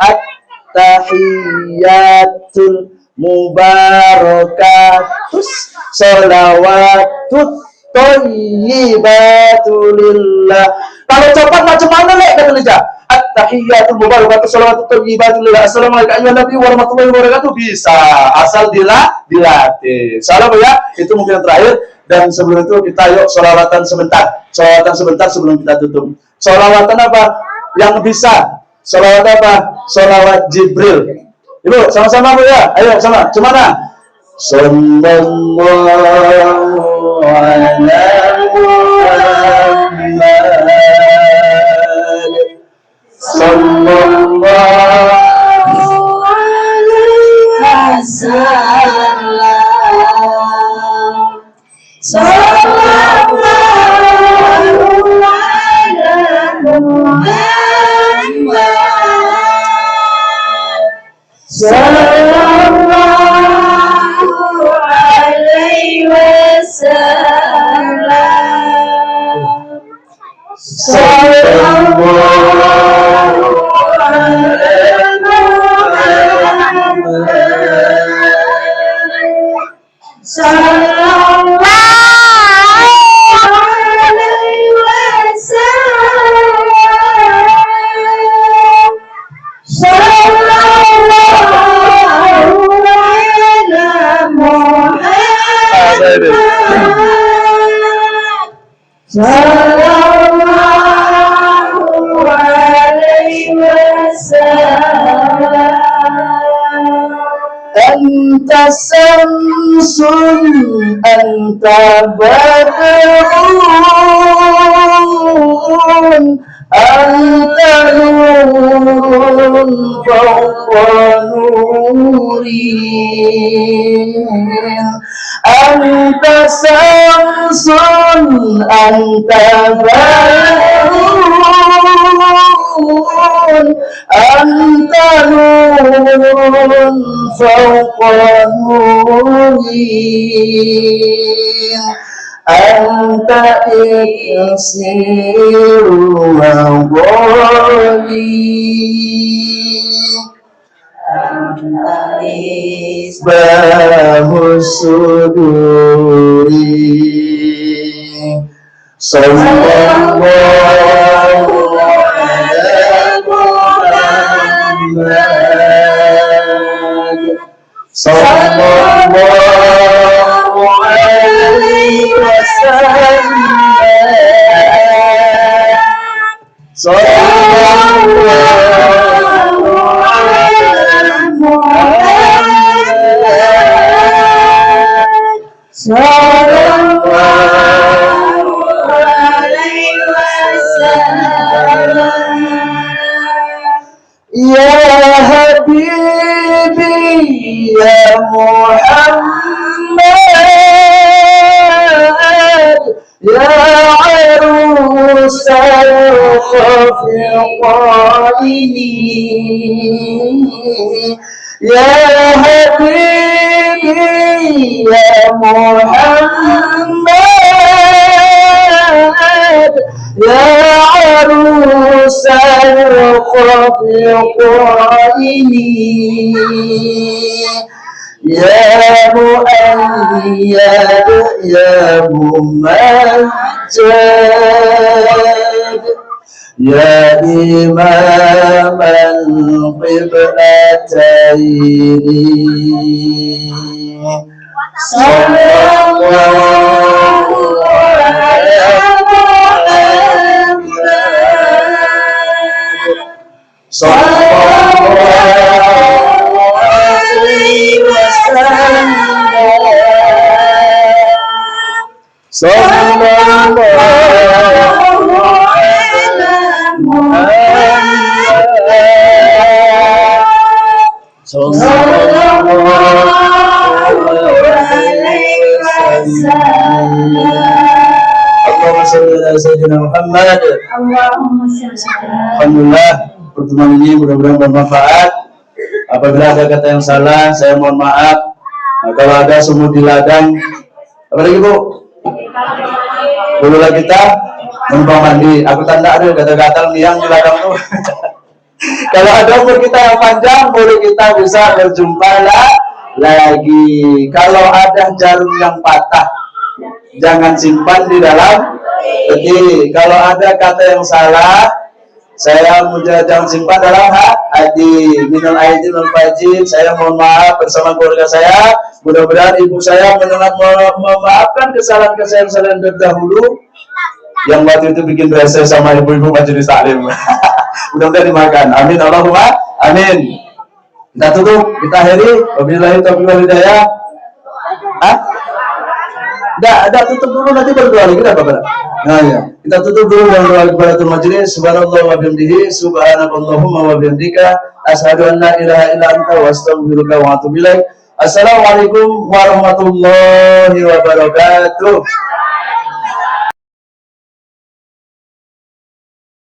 At-tahiyatul mubarakatus sholawatut thayyibatulillah. Kalau cepat macam mana nih kata Liza? At-tahiyatul mubarakatus sholawatut thayyibatulillah. Assalamualaikum ayuhan nabi warahmatullahi wabarakatuh. Bisa asal dilatih. Salam ya. Itu mungkin yang terakhir. Dan sebelum itu kita yuk sholawatan sebentar. Sholawatan sebentar sebelum kita tutup. Sholawatan apa? Yang bisa. Sholawat apa? Sholawat Jibril. Ibu, sama-sama Bu ya. Ayo sama. Cemana? Sallallahu ala Muhammad. Sallallahu alaihi wasallam. Sallallahu ala Muhammad. Sallallahu alaihi wasallam. Sallallahu alaihi wasallam. Sallallahu alaihi wasallam. Sallallahu alaihi wasallam. Anta samsun anta badrun anta nurun fawqa nurin. Anta samsun anta badrun anta nurun fawqa nurin. Anta iksiru mawali. Anta isbahu suduri. Sallallahu ala Muhammad. Sallallahu alaihi wasallam. القائلين يا حبيبي يا محمد يا عروس القائلين يا مؤيد يا ممجد يا إمام القبلتين صلى الله على محمد صلى الله عليه وسلم صلى الله على محمد صلى الله عليه وسلم اللهم صل على سيدنا محمد. Alhamdulillah pertemuan ini mudah-mudahan bermanfaat. Apabila ada kata yang salah, saya mohon maaf. Nah, kalau ada semut di ladang, apa lagi Bu? Bululah kita menumpang mandi. Aku tanda ada gatal-gatal niang di ladang tuh. Kalau ada umur kita yang panjang, boleh kita bisa berjumpa lagi. Kalau ada jarum yang patah, jangan simpan di dalam peti. Kalau ada kata yang salah, saya jangan simpan dalam hati. Minal aidin wal faizin. Saya mohon maaf bersama keluarga saya. Mudah-mudahan ibu saya memaafkan kesalahan-kesalahan terdahulu yang waktu itu bikin rese sama ibu-ibu majelis taklim. Mudah-mudahan dimakan. Amin Allahumma amin. Kita tutup, kita akhiri. Wabillahi taufiq wal hidayah. Dah tutup dulu, nanti berdoa lagi dah Bapak. Nah ya, kita tutup dulu dengan doa kifaratul majelis. Subhanallah wa bihamdihi, subhanakallahumma wa bihamdika, asyhadu an la ilaha illa anta wa astaghfiruka wa atubu ilaik. Assalamualaikum warahmatullahi wabarakatuh.